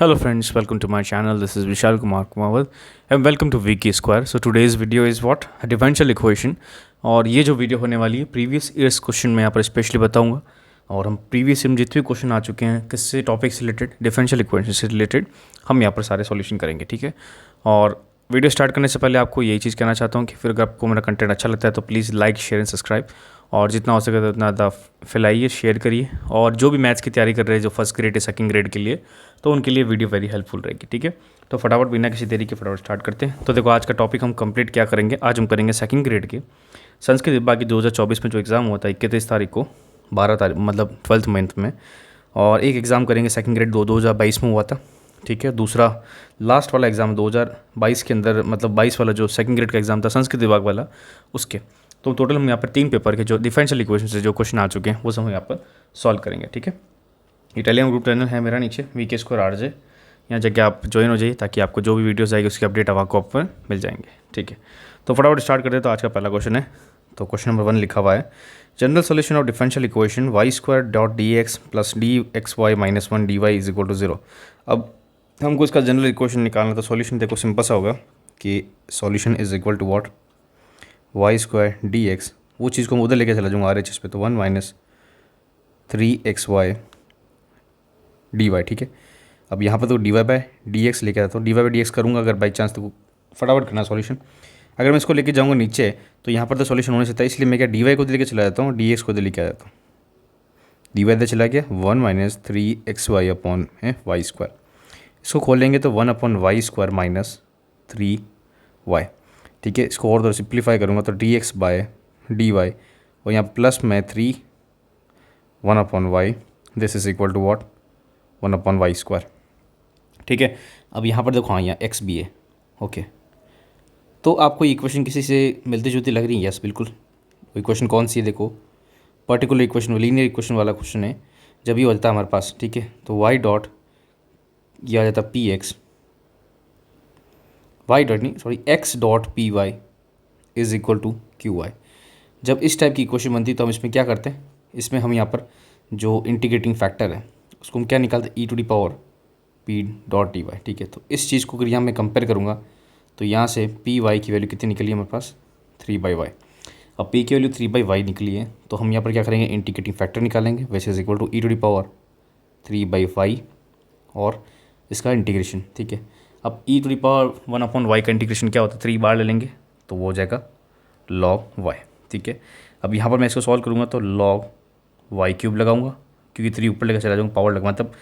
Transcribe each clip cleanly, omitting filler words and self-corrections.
Hello friends, welcome to my channel. This is Vishal Kumar Kumawat and welcome to VK Square. So today's video is what? A differential equation. और ये जो video होने वाली है previous years question मैं यहाँ पर specially बताऊंगा। और हम प्रीवियस ईयर में जितने भी क्वेश्चन आ चुके हैं किससे टॉपिक से रिलेटेड, डिफरेंशियल इक्वेशन से रिलेटेड, हम यहाँ पर सारे सॉल्यूशन करेंगे, ठीक है। और वीडियो स्टार्ट करने से पहले आपको यही चीज़ कहना चाहता हूँ कि फिर अगर आपको मेरा कंटेंट अच्छा लगता है तो please like share and subscribe, और जितना हो सके तो उतना ज़्यादा फैलाइए, शेयर करिए। और जो भी मैथ्स की तैयारी कर रहे हैं जो फर्स्ट ग्रेड या सेकंड ग्रेड के लिए, तो उनके लिए वीडियो वेरी हेल्पफुल रहेगी, ठीक है। तो फटाफट बिना किसी देरी के फटाफट स्टार्ट करते हैं। तो देखो आज का टॉपिक हम कंप्लीट क्या करेंगे। आज हम करेंगे सेकंड ग्रेड के संस्कृत विभाग की 2024 में जो एग्ज़ाम हुआ था 31 तारीख को, 12 तारीख मतलब 12th मंथ में। और एक एग्ज़ाम करेंगे सेकंड ग्रेड 2022 में हुआ था, ठीक है। दूसरा लास्ट वाला एग्ज़ाम 2022 के अंदर, मतलब 22 वाला जो सेकंड ग्रेड का एग्ज़ाम था संस्कृत विभाग वाला, उसके। तो टोटल हम यहाँ पर 3 पेपर के जो डिफरेंशियल इक्वेशन से जो क्वेश्चन आ चुके हैं वो सब हम यहाँ पर सॉल्व करेंगे, ठीक है। इटालियन ग्रुप चैनल है मेरा नीचे VK Square RJ, यहाँ जाके आप ज्वाइन हो जाइए ताकि आपको जो भी वीडियोस आएगी उसकी अपडेट आपको आप पर मिल जाएंगे, ठीक है। तो फटाफट स्टार्ट करते हैं। तो आज का पहला क्वेश्चन है, तो क्वेश्चन नंबर 1 लिखा हुआ है, general solution of differential equation y² plus dxy minus 1 dy is equal to 0। अब हमको इसका जनरल इक्वेशन निकालना, तो सॉल्यूशन देखो सिंपल सा होगा कि solution is equal to what, y² dx, वो चीज़ को मैं उधर लेके चला जाऊँगा RHS पे, तो 1 माइनस 3xy dy, ठीक है। अब यहाँ पर तो dy/dx लेके आता हूँ, dy/dx करूँगा अगर बाई चांस, तो फटाफट करना सॉल्यूशन। अगर मैं इसको लेके जाऊँगा नीचे तो यहाँ पर तो सॉल्यूशन होने से था, इसलिए मैं क्या dy को लेके चला जाता हूँ, dx को लेके आ जाता हूँ। dy इधर चला गया 1 माइनस 3xy अपॉन y², इसको खोल लेंगे तो 1 अपॉन y² माइनस 3y, ठीक है। इसको और सिंप्लीफाई करूँगा तो dx/dy, और यहाँ प्लस में 1 upon y, this is equal to what, 1 upon y², ठीक है। अब यहाँ पर देखो, हाँ यहाँ x भी है, ओके। तो आपको इक्वेशन किसी से मिलती जुलती लग रही है? यस बिल्कुल। इक्वेशन कौन सी है? देखो पर्टिकुलर इक्वेशन, लीनियर इक्वेशन वाला क्वेश्चन है जब ये होता है हमारे पास, ठीक है। तो y डॉट, ये आ जाता है px, x dot py is equal to qy। जब इस टाइप की इक्वेशन बनती है तो हम इसमें क्या करते हैं, इसमें हम यहाँ पर जो इंटीग्रेटिंग फैक्टर है उसको हम क्या निकालते हैं, e⁻p डॉट dy, ठीक है। तो इस चीज़ को अगर यहाँ मैं कंपेयर करूँगा तो यहाँ से py की वैल्यू कितनी निकली है हमारे पास, 3/y। अब p की वैल्यू 3/y निकली है तो हम यहाँ पर क्या करेंगे, इंटीग्रेटिंग फैक्टर निकालेंगे, विच इज इक्वल टू e⁻3/y और इसका इंटीग्रेशन, ठीक है। अब e⁻1/y का इंटीग्रेशन क्या होता है, 3 बार ले लेंगे तो वो हो जाएगा log y, ठीक है। अब यहाँ पर मैं इसको सॉल्व करूँगा तो log y³ लगाऊंगा, क्योंकि 3 ऊपर लेकर चला जाऊँगा, पावर लगा, मतलब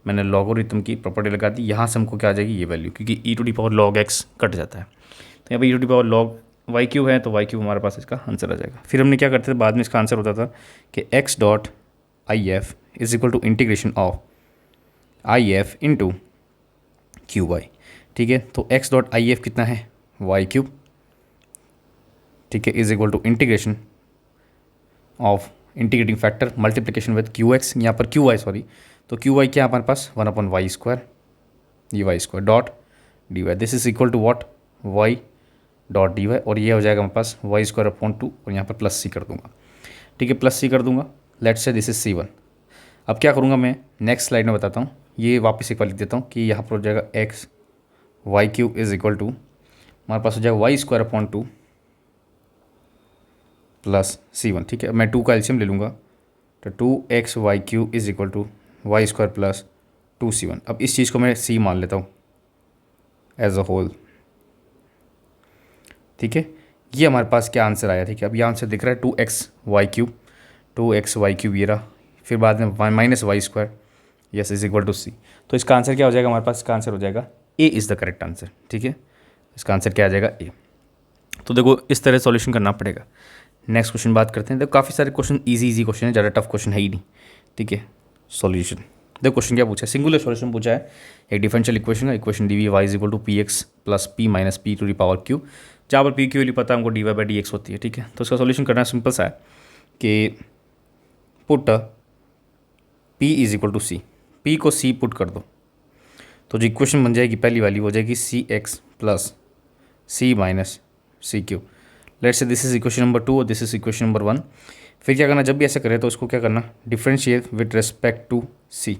मैंने लॉगरिथम की प्रॉपर्टी लगा दी। यहाँ से हमको क्या आ जाएगी ये वैल्यू, क्योंकि e⁻log x कट जाता है। तो यहाँ पर e⁻log y³ है तो y³ हमारे पास इसका आंसर आ जाएगा। फिर हमने क्या करते थे बाद में, इसका आंसर होता था कि x dot if is equal to integration of if into qy, ठीक है। तो x डॉट if कितना है, y³, ठीक है, is equal to integration of integrating factor multiplication with qx, यहाँ पर qy सॉरी, तो qy क्या है हमारे पास 1 अपॉन y², ये y² dot dy, this is equal to what, y dot dy, और ये हो जाएगा हमारे पास y² अपॉन 2, और यहाँ पर प्लस c कर दूंगा, ठीक है, प्लस c कर दूंगा। Let's say this is c1। अब क्या करूँगा मैं नेक्स्ट स्लाइड में बताता हूँ, ये वापस एक बार लिख देता हूँ कि यहाँ पर हो जाएगा x y³ is equal to, हमारे पास हो जाएगा y² अपॉन 2 प्लस c1, ठीक है। मैं 2 का एलसीएम ले लूँगा तो 2x y³ is equal to y² plus 2c1। अब इस चीज़ को मैं c मान लेता हूँ एज अ होल, ठीक है। ये हमारे पास क्या आंसर आया, ठीक है। अब ये आंसर दिख रहा है 2x y³ ये रहा, फिर बाद में minus y², yes is equal to c। तो इसका आंसर क्या हो जाएगा हमारे पास, इसका आंसर हो जाएगा ए इज़ द करेक्ट आंसर, ठीक है। इसका आंसर क्या आ जाएगा, ए। तो देखो इस तरह सॉल्यूशन करना पड़ेगा। नेक्स्ट क्वेश्चन बात करते हैं। देखो काफ़ी सारे क्वेश्चन इजी क्वेश्चन है, ज़्यादा टफ क्वेश्चन है ही नहीं, ठीक है। सॉल्यूशन देखो क्वेश्चन क्या पूछा है, सिंगुलर सॉल्यूशन पूछा है एक डिफरेंशियल इक्वेशन का, equation d v y is equal to px plus p minus p to the power q, जहाँ पर p की वैल्यू पता है हमको dy/dx होती है, ठीक है। तो इसका सॉल्यूशन करना सिंपल सा है कि put p is equal to c, p को c पुट कर दो तो जो इक्वेशन बन जाएगी पहली वाली हो जाएगी cx plus c minus c³। Let's say this is equation number 2 और दिस इज इक्वेशन नंबर 1। फिर क्या करना, जब भी ऐसा करें तो उसको क्या करना, differentiate with respect to c।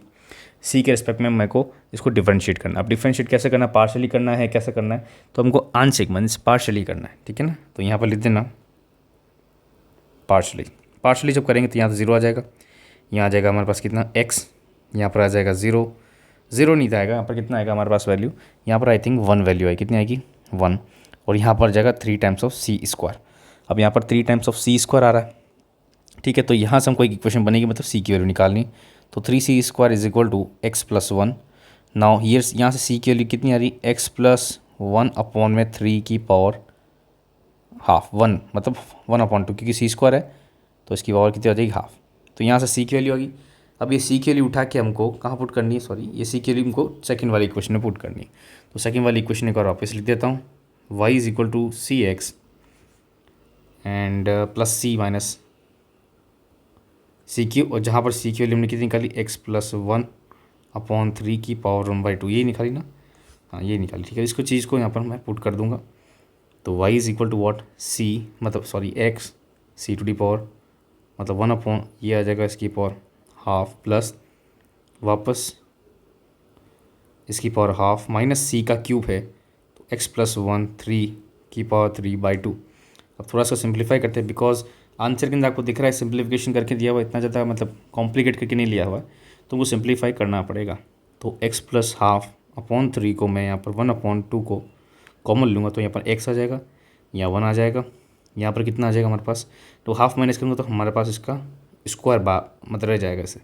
C के रिस्पेक्ट में मेरे को इसको डिफरेंशिएट करना है। अब डिफरेंशिएट कैसे करना है, पार्शली करना है, कैसे करना है, तो हमको आंशिक मीन्स पार्शली करना है, ठीक है ना। तो यहाँ पर लिख देना पार्शली। पार्शली जब करेंगे तो यहाँ से 0 आ जाएगा, यहाँ आ जाएगा हमारे पास कितना x, यहाँ पर आ जाएगा 0, 0 नहीं आएगा, यहाँ पर कितना आएगा हमारे पास वैल्यू, यहाँ पर आई थिंक 1 वैल्यू आएगी, कितनी आएगी 1, और यहाँ पर जाएगा 3 टाइम्स ऑफ सी स्क्वायर। अब यहाँ पर 3 टाइम्स ऑफ सी स्क्वायर आ रहा है, ठीक है। तो यहाँ से हमको एक इक्वेशन बनेगी, मतलब सी की वैल्यू निकालनी। तो 3c square is equal to x plus 1। Now here यहाँ से सी की वैल्यू कितनी आ रही, x प्लस 1 अपॉन में 3 की पावर हाफ, 1 मतलब 1/2, क्योंकि सी स्क्वायर है तो इसकी पावर कितनी आ जाएगी हाफ। तो यहाँ से सी की वैल्यू आ गई। अब ये सी की वैल्यू उठा के हमको कहाँ पुट करनी है, सॉरी ये सी की वैल्यू हमको सेकंड वाली इक्वेशन में पुट करनी है। तो सेकंड वाली इक्वेशन एक और वापस लिख देता हूँ, y is equal to c x and plus c minus c q, और जहाँ पर सी की वैल्यू हमने कितनी निकाली, x प्लस 1/3 की पावर 1/2, ये निकाली ना, हाँ ये निकाली, ठीक है। इसको चीज़ को यहाँ पर मैं पुट कर दूंगा। तो y is equal to what, see मतलब sorry x C to the power मतलब 1 ये आ जाएगा इसकी पावर हाफ, प्लस वापस इसकी पावर हाफ माइनस सी का क्यूब है, तो x प्लस 1 3 की पावर 3/2। अब थोड़ा सा सिंप्लीफाई करते हैं, बिकॉज आंसर के अंदर आपको दिख रहा है सिंप्लीफिकेशन करके दिया हुआ, इतना ज़्यादा मतलब कॉम्प्लिकेट करके नहीं लिया हुआ है, तो वो सिंप्लीफाई करना पड़ेगा। तो x प्लस हाफ अपॉन 3 को मैं यहाँ पर 1/2 को कॉमन लूँगा, तो यहाँ पर x आ जाएगा, यहाँ 1 आ जाएगा, यहाँ पर कितना आ जाएगा हमारे पास, तो हाफ माइनस करूँगा तो हमारे पास इसका स्क्वायर मतलब रह जाएगा, इसे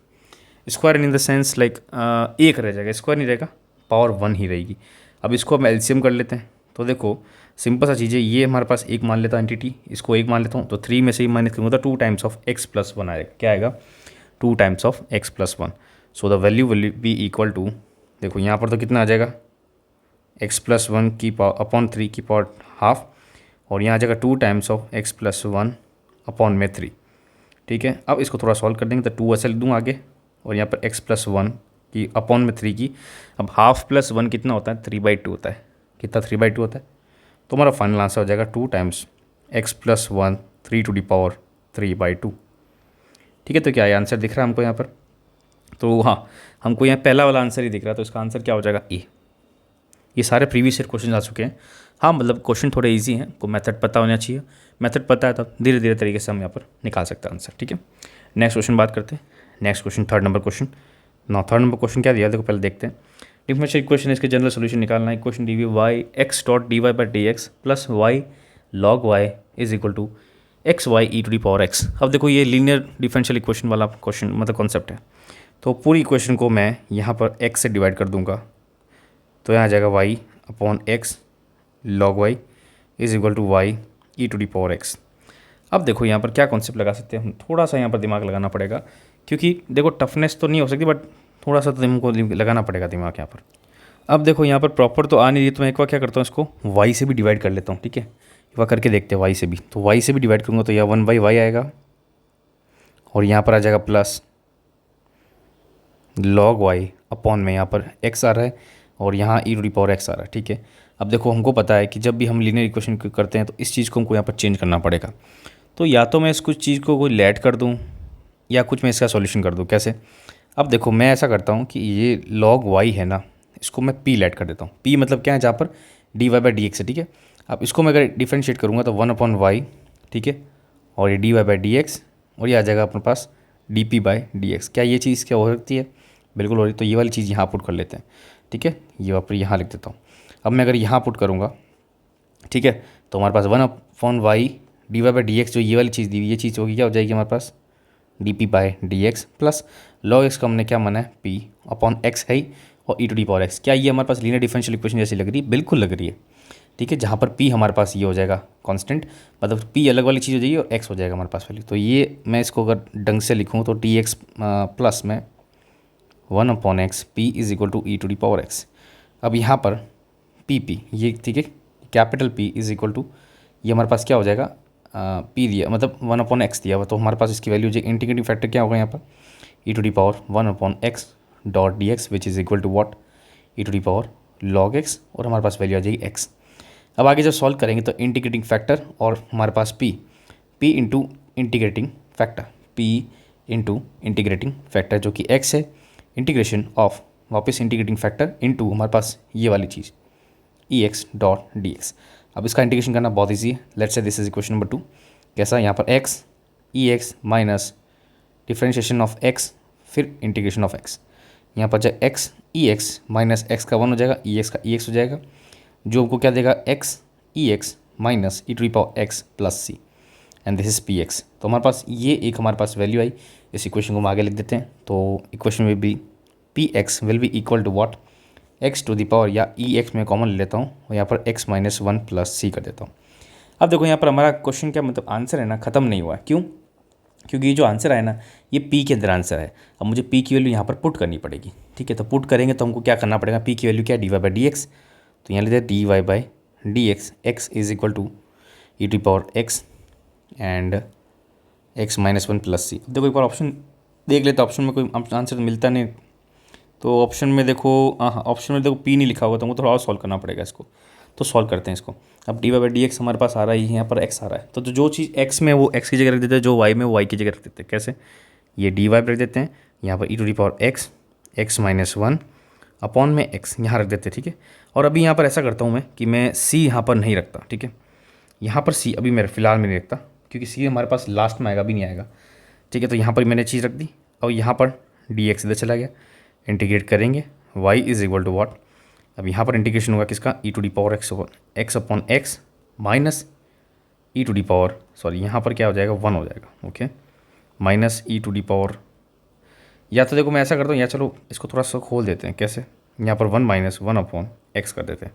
square in the sense like एक रह जाएगा, स्क्वायर नहीं रहेगा, पावर 1 ही रहेगी। अब इसको हम एलसीएम कर लेते हैं। तो देखो सिंपल सा चीज़ है, ये हमारे पास एक मान लेता एंटिटी, इसको एक मान लेता हूँ, तो 3 में से ही माइनस करूँगा तो 2 टाइम्स ऑफ x प्लस 1 आएगा, क्या आएगा 2 times of x plus 1। So the value will be equal to, देखो यहाँ पर तो कितना आ जाएगा x प्लस 1 की पावर अपॉन 3 की पावर हाफ, और यहाँ आ जाएगा 2 times of x plus 1 upon में 3, ठीक है। अब इसको थोड़ा सॉल्व कर देंगे तो 2 ऐसे लिख दूँ आगे, और यहाँ पर x प्लस 1 की अपॉन में 3 की, अब हाफ प्लस 1 कितना होता है 3/2 होता है, कितना 3/2 होता है, तो हमारा फाइनल आंसर हो जाएगा 2 times x plus 1 3 to the power 3/2, ठीक है। तो क्या ये आंसर दिख रहा है हमको यहाँ पर, तो हाँ हमको यहाँ पहला वाला आंसर ही दिख रहा है, तो इसका आंसर क्या हो जाएगा ए। ये सारे प्रीवियस ईयर क्वेश्चन आ चुके हैं, हाँ मतलब क्वेश्चन थोड़े इजी हैं, को मेथड पता होना चाहिए, मेथड पता है तब धीरे धीरे तरीके से हम यहाँ पर निकाल सकते हैं आंसर, ठीक है। नेक्स्ट क्वेश्चन बात करते हैं, next question third number question. Third number question क्या दिया, देखो पहले देखते हैं। डिफरेंशियल इक्वेशन इसके जनरल सोल्यूशन निकालना है। Equation d v y x dot D y by d x plus y log y is equal to x y e to the power x. अब देखो ये लीनियर डिफरेंशियल इक्वेशन वाला question मतलब concept है, तो पूरी इक्वेशन को मैं यहाँ पर एक्स से डिवाइड कर दूंगा, तो यहाँ आ जाएगा y upon x log y is equal to y e to the power x. अब देखो यहाँ पर क्या कॉन्सेप्ट लगा सकते हैं हम, थोड़ा सा यहाँ पर दिमाग लगाना पड़ेगा, क्योंकि देखो टफनेस तो नहीं हो सकती, बट थोड़ा सा तो हमको लगाना पड़ेगा दिमाग यहाँ पर। अब देखो यहाँ पर प्रॉपर तो आ नहीं रही, तो मैं एक बार क्या करता हूँ, इसको y से भी डिवाइड कर लेता हूँ, ठीक है। एक बार करके देखते हैं y से भी, तो y से भी डिवाइड करूँगा तो यह 1/y आएगा, और यहाँ पर आ जाएगा प्लस log y अपॉन में यहाँ पर x आ रहा है, और यहाँ ई टू दी पावर x आ रहा है, ठीक है। अब देखो हमको पता है कि जब भी हम लीनियर इक्वेशन करते हैं तो इस चीज़ को हमको यहाँ पर चेंज करना पड़ेगा, तो या तो मैं इस कुछ चीज़ को कोई लेट कर दूँ या कुछ मैं इसका सॉल्यूशन कर दूँ। कैसे, अब देखो मैं ऐसा करता हूँ कि ये log y है ना, इसको मैं p लेट कर देता हूँ। p मतलब क्या है, जहाँ पर dy बाई डी एक्स है, ठीक है। अब इसको मैं अगर डिफ्रेंशिएट करूँगा तो 1/y, ठीक है, और ये dy बाई डी एक्स, और ये आ जाएगा अपने पास dp बाई डी एक्स। क्या ये चीज़ क्या हो सकती है, बिल्कुल हो रही। तो ये वाली चीज़ यहाँ पुट कर लेते हैं, ठीक है, ये वापस यहाँ लिख देता हूँ। अब मैं अगर यहाँ पुट करूँगा, ठीक है, तो हमारे पास 1/y dy by d x, जो ये वाली चीज़ दी हुई, ये चीज़ होगी क्या हो जाएगी हमारे पास dp by d x plus log x का हमने क्या माना है p अपॉन x है ही, और e to the power x। क्या ये हमारे पास लीनियर डिफरेंशियल इक्वेशन जैसी लग रही है, बिल्कुल लग रही है, ठीक है। जहाँ पर p हमारे पास ये हो जाएगा कांस्टेंट, मतलब p अलग वाली चीज़ हो जाएगी और x हो जाएगा हमारे पास वैल्यू। तो ये मैं इसको अगर ढंग से लिखूँ तो dx प्लस में 1/x p is equal to E to the power x। अब यहाँ पर p ये, ठीक है, capital P is equal to, ये हमारे पास क्या हो जाएगा p दिया मतलब 1/x दिया हुआ, तो हमारे पास इसकी वैल्यू जो इंटीग्रेटिंग फैक्टर क्या होगा यहाँ पर e to the power 1/x dot D x which is equal to what e to the power log x, और हमारे पास वैल्यू आ जाएगी x। अब आगे जब सॉल्व करेंगे तो इंटीग्रेटिंग फैक्टर और हमारे पास p into integrating factor, p into integrating factor जो कि x है, इंटीग्रेशन ऑफ वापस इंटीग्रेटिंग फैक्टर इनटू हमारे पास ये वाली चीज़ ई एक्स डॉट डी एक्स। अब इसका इंटीग्रेशन करना बहुत ईजी है। Let's say this is equation number 2। कैसा, यहाँ पर x e x minus differentiation of x फिर इंटीग्रेशन ऑफ एक्स। यहाँ पर जब x e x minus x का 1 हो जाएगा, ई एक्स का ई एक्स हो जाएगा, जो हमको क्या देगा x e x minus E to the power x plus c and this is p x. तो हमारे पास ये एक हमारे पास वैल्यू आई। इस इक्वेशन को हम आगे लिख देते हैं। तो equation will be p x will be equal to what, x to the power या ई एक्स में कॉमन ले लेता हूँ और यहाँ पर एक्स माइनस 1 प्लस सी कर देता हूँ। अब देखो यहाँ पर हमारा क्वेश्चन क्या मतलब आंसर है ना ख़त्म नहीं हुआ है। क्यों? क्योंकि ये जो आंसर है ना ये पी के अंदर आंसर है। अब मुझे पी की वैल्यू यहाँ पर पुट करनी पड़ेगी। ठीक है, तो पुट करेंगे तो हमको क्या करना पड़ेगा, पी की वैल्यू क्या, d y by d x. तो यहाँ लेते हैं d y by d x, x is equal to E to power x and x minus 1 plus c. देखो एक बार ऑप्शन देख लेते हैं, ऑप्शन में कोई आंसर मिलता नहीं। तो ऑप्शन में देखो, हाँ ऑप्शन में देखो पी नहीं लिखा हुआ, तो हमको थोड़ा और सॉल्व करना पड़ेगा इसको। तो सॉल्व करते हैं इसको। अब d y by d x हमारे पास आ रहा है, यहाँ पर एक्स आ रहा है, तो जो चीज़ एक्स में वो एक्स की जगह रख देते हैं, जो वाई में वो वाई की जगह रख देते हैं। कैसे, ये डी वाई रख देते हैं, यहाँ पर e to the power x x minus 1 upon में एक्स यहाँ रख देते हैं। ठीक है, और अभी यहाँ पर ऐसा करता हूँ मैं कि मैं सी यहाँ पर नहीं रखता। ठीक है, यहाँ पर सी अभी मेरे फिलहाल में नहीं रखता, क्योंकि सी हमारे पास लास्ट में आएगा, अभी नहीं आएगा। ठीक है, तो यहाँ पर मैंने चीज़ रख दी और यहाँ पर डी एक्स इधर चला गया। इंटीग्रेट करेंगे, y is equal to what, अब यहाँ पर इंटीग्रेशन होगा किसका, e to the power x upon x minus E to the power, sorry यहाँ पर क्या हो जाएगा 1 हो जाएगा। Okay, minus E to the power, या तो देखो मैं ऐसा करता हूँ, या चलो इसको थोड़ा सा खोल देते हैं। कैसे, यहाँ पर 1 माइनस 1 अपॉन एक्स कर देते हैं।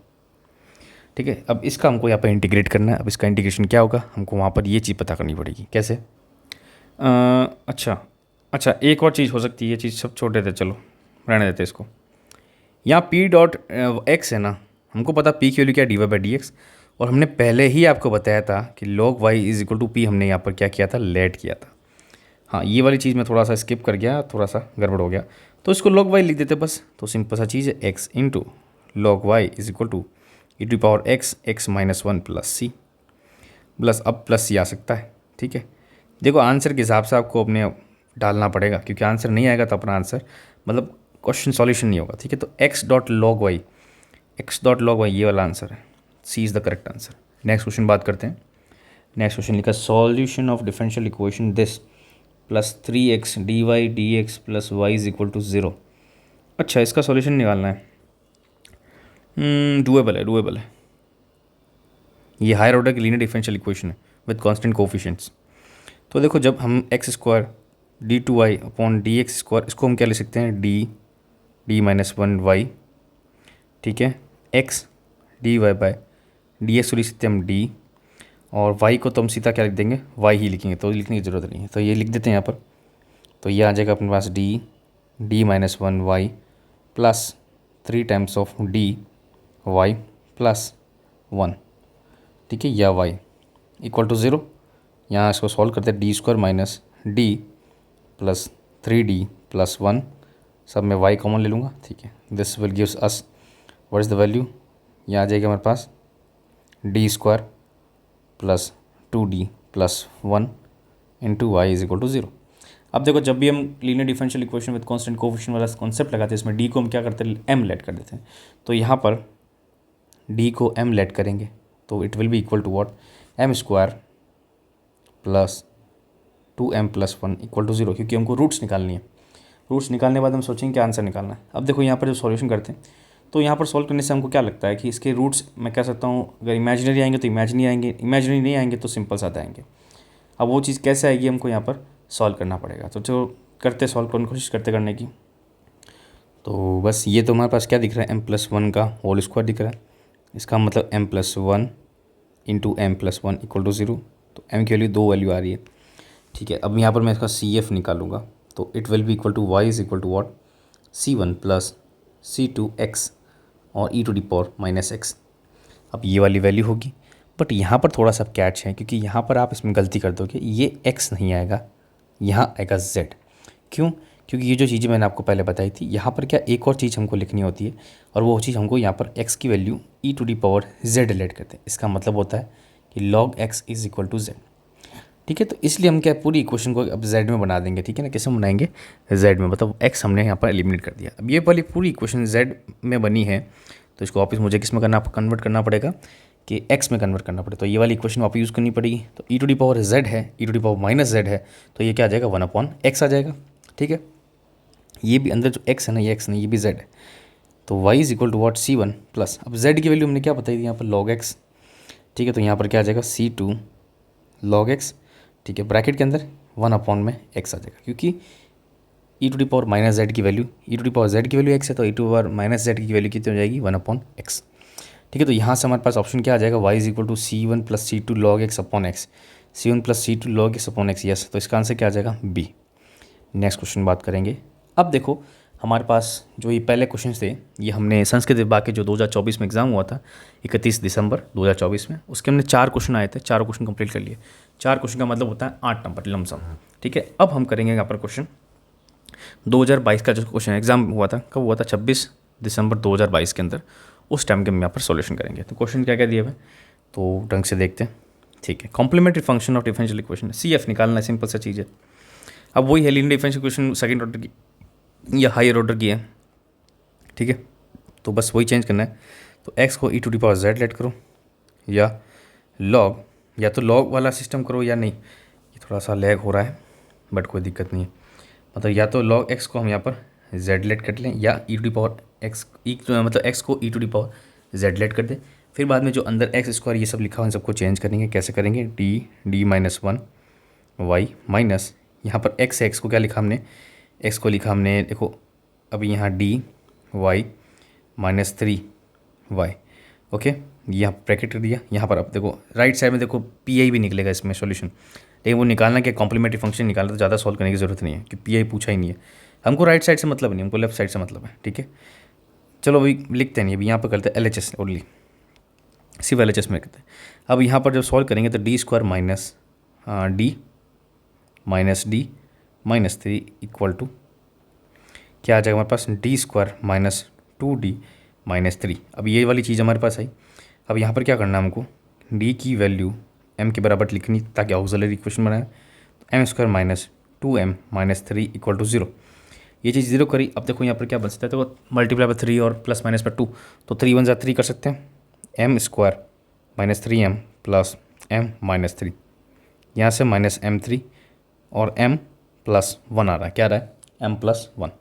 ठीक है, अब इसका हमको यहाँ पर इंटीग्रेट करना है। अब इसका इंटीग्रेशन क्या होगा, हमको वहाँ पर ये चीज़ पता करनी पड़ेगी। कैसे, अच्छा एक और चीज़ हो सकती है, ये चीज़ सब छोटे थे, चलो रहने देते इसको। यहाँ पी डॉट एक्स है ना, हमको पता पी की वैल्यू क्या, d y by d x, और हमने पहले ही आपको बताया था कि log y is equal to p, हमने यहाँ पर क्या किया था, लेट किया था। हाँ, ये वाली चीज़ मैं थोड़ा सा स्किप कर गया, थोड़ा सा गड़बड़ हो गया, तो इसको लॉग वाई लिख देते बस। तो सिंपल सा चीज़ है, x into log y is equal to E to power x x minus 1 plus c, plus अब प्लस सी आ सकता है। ठीक है, देखो आंसर के हिसाब से आपको अपने डालना पड़ेगा, क्योंकि आंसर नहीं आएगा तो अपना आंसर मतलब क्वेश्चन सॉल्यूशन नहीं होगा। ठीक है, तो x dot log y, x dot log y ये वाला आंसर है, c is the correct answer. Next question बात करते हैं। नेक्स्ट क्वेश्चन लिखा, solution of differential equation this plus 3x d y d x plus y is equal to 0। अच्छा, इसका solution निकालना है। डूएबल है। ये हायर ऑर्डर की लीनियर डिफरेंशियल इक्वेशन है विद कांस्टेंट कोफिशिएंट्स। तो देखो जब हम x square D two y upon D x square, इसको हम क्या ले सकते हैं, डी माइनस 1 वाई। ठीक है, x d y by d x को लिख सकते हैं हम डी, और वाई को तो हम सीधा क्या लिख देंगे, वाई ही लिखेंगे, तो लिखने की ज़रूरत नहीं है, तो ये लिख देते हैं यहाँ पर। तो ये आ जाएगा अपने पास d minus 1 y plus 3 times of d Y plus 1। ठीक है, या वाई इक्वल टू 0। यहाँ इसको सॉल्व करते हैं, d square minus d plus 3d plus 1, सब में y कॉमन ले लूँगा। ठीक है, this will gives us what is the value, यहाँ आ जाएगा हमारे पास d square plus 2d plus 1 into y is equal to 0। अब देखो जब भी हम linear differential equation with constant coefficient वाला कॉन्सेप्ट लगाते हैं, इसमें d को हम क्या करते हैं, m लेट कर देते हैं। तो यहाँ पर d को m लेट करेंगे तो it will be equal to what, m square plus 2m plus 1 equal to 0, क्योंकि हमको रूट्स निकालनी है। रूट्स निकालने के बाद हम सोचेंगे क्या आंसर निकालना है। अब देखो यहाँ पर जब सॉल्यूशन करते हैं, तो यहाँ पर सॉल्व करने से हमको क्या लगता है कि इसके रूट्स मैं कह सकता हूँ, अगर इमेजिनरी आएंगे तो इमेजिनरी आएंगे, इमेजिनरी नहीं आएंगे तो सिंपल साथ आएंगे। अब वो चीज़ कैसे आएगी हमको यहाँ पर सॉल्व करना पड़ेगा। तो जो करते सॉल्व करने की कोशिश करते करने की, तो बस ये तो हमारे पास क्या दिख रहा है, m प्लस 1 का होल स्क्वायर दिख रहा है। इसका मतलब m plus 1 into m plus 1 equal to 0। तो m की वैल्यू 2 वैल्यू आ रही है। ठीक है, अब यहाँ पर मैं इसका CF निकालूंगा, तो it will be equal to y is equal to what, C1 plus C2x और e to the power minus x. अब ये वाली वैल्यू होगी, बट यहाँ पर थोड़ा सा कैच है, क्योंकि यहाँ पर आप इसमें गलती कर दोगे, ये x नहीं आएगा, यहाँ आएगा z। क्यों? क्योंकि ये जो चीज़ें मैंने आपको पहले बताई थी, यहाँ पर क्या एक और चीज़ हमको लिखनी होती है, और वो चीज़ हमको यहाँ पर x की value e to the power z let करते हैं। इसका मतलब होता है कि log x is equal to z। ठीक है। तो इसलिए हम क्या पूरी इक्वेशन को अब जेड में बना देंगे, ठीक है ना। कैसे बनाएंगे, जेड में, मतलब एक्स हमने यहाँ पर एलिमिनेट कर दिया। अब ये वाली पूरी इक्वेशन जेड में बनी है, तो इसको वापस मुझे किस में कन्वर्ट करना पड़ेगा कि एक्स में कन्वर्ट करना पड़ेगा। तो ये वाली इक्वेशन वापस यूज़ करनी पड़ेगी। तो e to the power z है, e to the power minus z है, तो ये क्या आ जाएगा 1/x आ जाएगा, ठीक है। ये भी अंदर जो x है ना, ये x नहीं, ये भी z है। तो y is equal to what C1 plus, अब z की वैल्यू हमने क्या बताई थी यहाँ पर log x, ठीक है। तो यहाँ पर क्या आ जाएगा C2 log x, ठीक है, ब्रैकेट के अंदर 1/x आ जाएगा, क्योंकि e to the power minus z की value, e to the power z की वैल्यू x है, तो e to power minus z की वैल्यू कितनी हो जाएगी 1/x, ठीक है। तो यहाँ से हमारे पास ऑप्शन क्या आ जाएगा, y is equal to C1 plus C2 log x upon x, C1 plus C2 log x upon x, yes. तो इसका आंसर क्या आ जाएगा B। नेक्स्ट क्वेश्चन बात करेंगे। अब देखो हमारे पास जो ये पहले क्वेश्चन थे, ये हमने संस्कृत विभाग के जो 2024 में एग्जाम हुआ था 31 दिसंबर 2024 में, उसके हमने 4 क्वेश्चन आए थे, चारों क्वेश्चन कंप्लीट कर लिए। 4 क्वेश्चन का मतलब होता है 8 नंबर लमसम, ठीक है। अब हम करेंगे यहाँ पर क्वेश्चन 2022 का जो क्वेश्चन एग्जाम हुआ था, कब हुआ था 26 दिसंबर 2022 के अंदर, उस टाइम के हम यहाँ पर सॉल्यूशन करेंगे। तो क्वेश्चन क्या क्या दिए हुए, तो ढंग से देखते हैं, ठीक है। Complementary function of differential equation, CF निकालना है, सिंपल सा चीज़ है। अब वही है linear differential equation second order की या हायर ऑर्डर की है, ठीक है। तो बस वही चेंज करना है। तो x को e to the power z let करो, या log, या तो log वाला सिस्टम करो या नहीं, ये थोड़ा सा लैग हो रहा है बट कोई दिक्कत नहीं है। मतलब या तो log x को हम यहाँ पर z लेट कर लें, या e to the power x मतलब x को e to the power z let कर दें। फिर बाद में जो अंदर एक्स स्क्वायर ये सब लिखा हुआ है, इन सबको चेंज करेंगे। कैसे करेंगे, d माइनस 1 y माइनस, यहाँ पर x है, x को क्या लिखा हमने, x को लिखा हमने, देखो अभी यहाँ dy माइनस 3y, ओके, यहाँ ब्रैकेट कर दिया। यहाँ पर अब देखो राइट साइड में देखो पी भी निकलेगा इसमें सॉल्यूशन, लेकिन वो निकालना क्या, कॉम्प्लीमेंट्री फंक्शन निकालना, तो ज़्यादा सॉल्व करने की ज़रूरत नहीं है कि पी पूछा ही नहीं है हमको। राइट साइड से मतलब नहीं, हमको लेफ्ट साइड से मतलब है, ठीक है। चलो अभी लिखते नहीं, अभी यहाँ पर करते हैं LHS ओनली, सिर्फ LHS में करते हैं। अब यहाँ पर जब सॉल्व करेंगे तो d square minus d minus 3 equal to क्या आ जाएगा हमारे पास, d square minus 2d minus 3। अब ये वाली चीज़ हमारे पास आई। अब यहाँ पर क्या करना है हमको, d की वैल्यू m के बराबर लिखनी ताकि ऑक्सिलरी इक्वेशन बनाए। तो m square minus 2m minus 3 equal to 0, ये चीज़ 0 करी। अब देखो यहाँ पर क्या बन सकता है, तो मल्टीप्लाई पर 3 और प्लस माइनस पर 2, तो 3 1 3 कर सकते हैं। m square minus 3m plus m minus 3, यहाँ से माइनस m3 और m प्लस 1 आ रहा है, क्या आ रहा है m प्लस 1।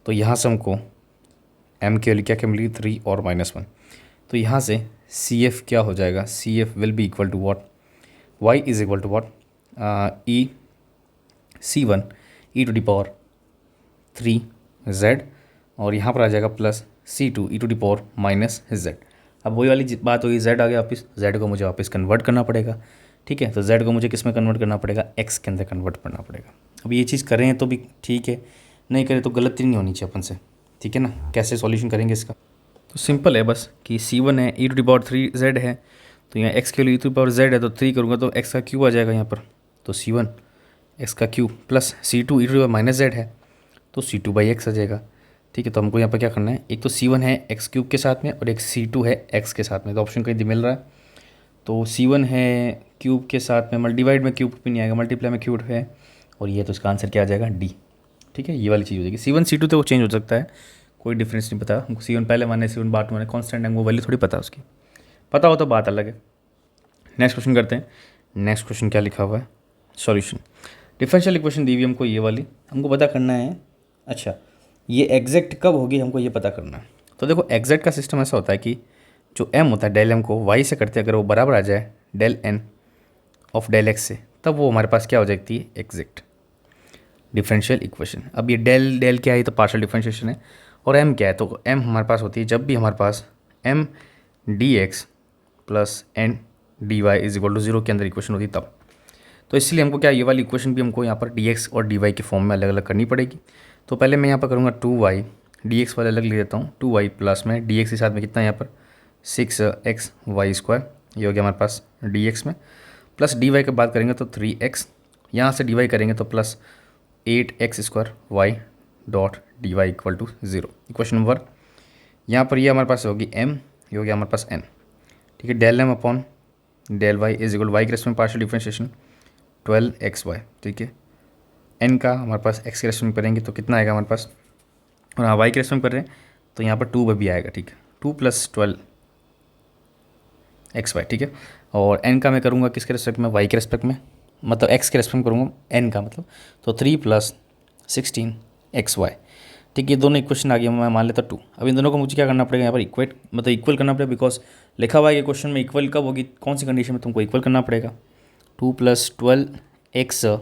तो यहाँ से हमको m की वैल्यू क्या मिलेगी 3 और माइनस 1। तो यहाँ से CF क्या हो जाएगा, CF will be equal to what, y is equal to what C1 e to the power 3z, और यहाँ पर आ जाएगा plus C2 e to the power minus z। अब वही वाली बात होगी, z आ गया वापस, z को मुझे वापस कन्वर्ट करना पड़ेगा, ठीक है। तो z को मुझे किस में कन्वर्ट करना पड़ेगा, x के अंदर कन्वर्ट करना पड़ेगा। अब ये चीज़ करें तो भी ठीक है, नहीं करें तो गलती नहीं होनी चाहिए अपन से, ठीक है ना। कैसे सॉल्यूशन करेंगे इसका, तो सिंपल है बस कि C1 है e to the power 3z है, तो यहाँ x के लिए e to the power z है, तो 3 करूँगा तो x का क्यूब आ जाएगा यहाँ पर, तो C1 x का cube plus C2 e to the power minus z है, तो C2/x आ जाएगा, ठीक है। तो हमको यहाँ पर क्या करना है, एक तो C1 है x क्यूब के साथ में और एक C2 है x के साथ में, तो ऑप्शन कहीं मिल रहा है। तो C1 है क्यूब के साथ में, डिवाइड में क्यूब भी नहीं आएगा, मल्टीप्लाई में क्यूब है, और ये तो इसका आंसर क्या आ जाएगा D, ठीक है। ये वाली चीज़ हो जाएगी। C1 C2 तो वो चेंज हो सकता है, कोई डिफरेंस नहीं पता हमको, C1 पहले माने C1 बाद माने, कांस्टेंट है वो वैल्यू थोड़ी पता उसकी, पता हो तो बात अलग है। नेक्स्ट क्वेश्चन करते हैं। नेक्स्ट क्वेश्चन क्या लिखा हुआ है, सॉल्यूशन डिफरेंशियल इक्वेशन दी हुई हमको, ये वाली हमको पता करना है। अच्छा, ये एग्जैक्ट कब होगी हमको ये पता करना है। तो देखो एग्जैक्ट का सिस्टम ऐसा होता है कि जो m होता है डेल m को y से करते हैं, अगर वो बराबर आ जाए del n of del x से, तब वो हमारे पास क्या हो जाती है, एग्जैक्ट डिफरेंशियल इक्वेशन। अब ये डेल क्या है, तो पार्शियल डिफरेंशिएशन है, और m क्या है, तो m हमारे पास होती है जब भी हमारे पास m dx plus n dy is equal to 0 के अंदर इक्वेशन होती है तब। तो इसलिए हमको क्या, ये वाली इक्वेशन भी हमको यहाँ पर dx और dy के फॉर्म में अलग अलग करनी पड़ेगी। तो पहले मैं यहाँ पर करूँगा 2y, dx वाले अलग ले लेता हूँ, 2y प्लस में dx के साथ में कितना है यहाँ पर 6xy², ये हो गया हमारे पास dx में, प्लस dy की बात करेंगे तो 3x, यहाँ से dy करेंगे तो plus 8x² y dot dy equal to 0। Equation number यहाँ पर ये हमारे पास होगी m, ये हो गया हमारे पास n, ठीक है। Del m upon del y is equal y के रेस्पेक्ट में पार्शियल डिफरेंशिएशन, 12xy, ठीक है। n का हमारे पास x के रेस्पेक्ट में करेंगे तो कितना आएगा हमारे पास, और हाँ y के रेस्पेक्ट में कर रहे हैं तो यहाँ पर 2 भी आएगा, ठीक है। 2 + 12xy, ठीक है। और n का मैं करूँगा किसके रेस्पेक्ट में, y के रेस्पेक्ट में, मतलब x के रेस्पेक्ट में करूँगा n का मतलब, तो 3 + 16xy, ठीक है। दोनों इक्वेशन आ गया, मैं मान लेता 2। अब इन दोनों को मुझे क्या करना पड़ेगा यहाँ पर, इक्वेट मतलब इक्वल करना पड़ेगा, बिकॉज लिखा हुआ है कि क्वेश्चन में इक्वल कब होगी, कौन सी कंडीशन में, तुमको इक्वल करना पड़ेगा। 2 + 12xy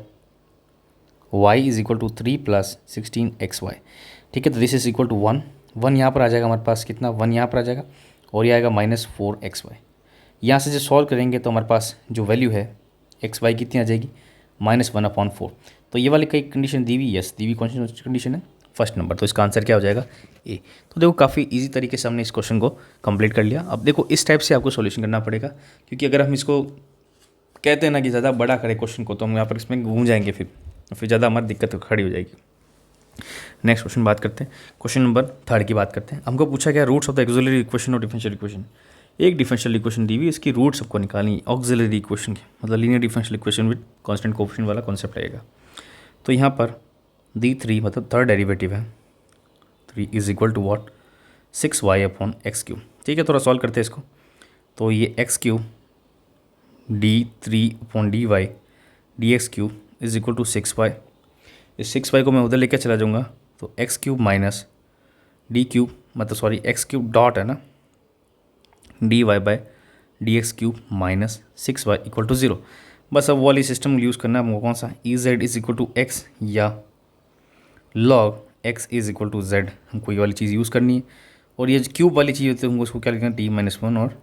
= 3 + 16xy, ठीक है। तो दिस इज इक्वल टू 1, 1 यहाँ पर आ जाएगा हमारे पास, कितना 1 यहाँ पर आ जाएगा, और ये आएगा -4xy। यहाँ से जो सॉल्व करेंगे तो हमारे पास जो वैल्यू है xy कितनी आ जाएगी, -1/4। तो ये वाली कई कंडीशन दी हुई, यस दी हुई, कौन सी कंडीशन है, फर्स्ट नंबर। तो इसका आंसर क्या हो जाएगा, ए। तो देखो काफ़ी इजी तरीके से हमने इस क्वेश्चन को कंप्लीट कर लिया। अब देखो इस टाइप से आपको सॉल्यूशन करना पड़ेगा, क्योंकि अगर हम इसको कहते हैं ना कि ज़्यादा बड़ा करें क्वेश्चन को, तो हम यहाँ पर इसमें घूम जाएंगे, फिर ज़्यादा हमारी दिक्कत खड़ी हो जाएगी। नेक्स्ट क्वेश्चन बात करते हैं, क्वेश्चन नंबर 3 की बात करते हैं। हमको पूछा गया roots of the auxiliary equation और डिफरेंशियल इक्वेशन। एक डिफरेंशियल इक्वेशन दी हुई, इसकी रूट सबको निकालनी ऑक्सिलरी इक्वेशन की, मतलब linear differential equation with constant coefficient वाला कॉन्सेप्ट रहेगा। तो यहाँ पर d3 मतलब थर्ड डेरिवेटिव है, 3 = what, 6y/x³, ठीक है। थोड़ा सॉल्व करते हैं इसको। तो ये x³ d3/dy dx³ = 6y। इस 6y को मैं उधर लेकर चला जाऊँगा, तो x³ माइनस d³ मतलब सॉरी x³ डॉट है ना, dy/dx³ माइनस 6y = 0। बस अब वाली सिस्टम यूज़ करना है हमको, कौन सा, Ez = x या log x = z, हमको ये वाली चीज़ यूज़ करनी है। और ये क्यूब वाली चीज़ होती है हमको उसको क्या लिखना है, d-1 और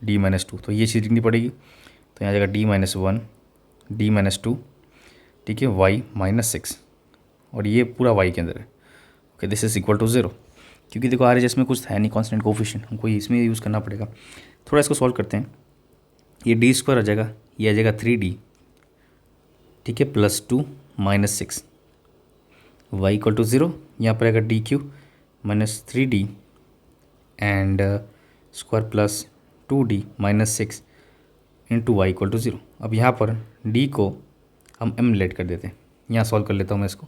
d-2, तो ये चीज़ लिखनी पड़ेगी। तो यहाँ जाएगा d-1 d-2, ठीक है, y -6, और ये पूरा y के अंदर है, okay. This is equal to 0, क्योंकि देखो आर एच में कुछ है नहीं कांस्टेंट कोएफिशिएंट, हमको इसमें यूज़ करना पड़ेगा। थोड़ा इसको सॉल्व करते हैं। ये d² आ जाएगा, ये आ जाएगा 3d, ठीक है, +2 -6, y = 0। यहाँ पर आएगा d³ -3d and square plus 2d -6 into y = 0। अब यहाँ पर d को हम m लेट कर देते हैं, यहाँ सॉल्व कर लेता हूँ मैं इसको।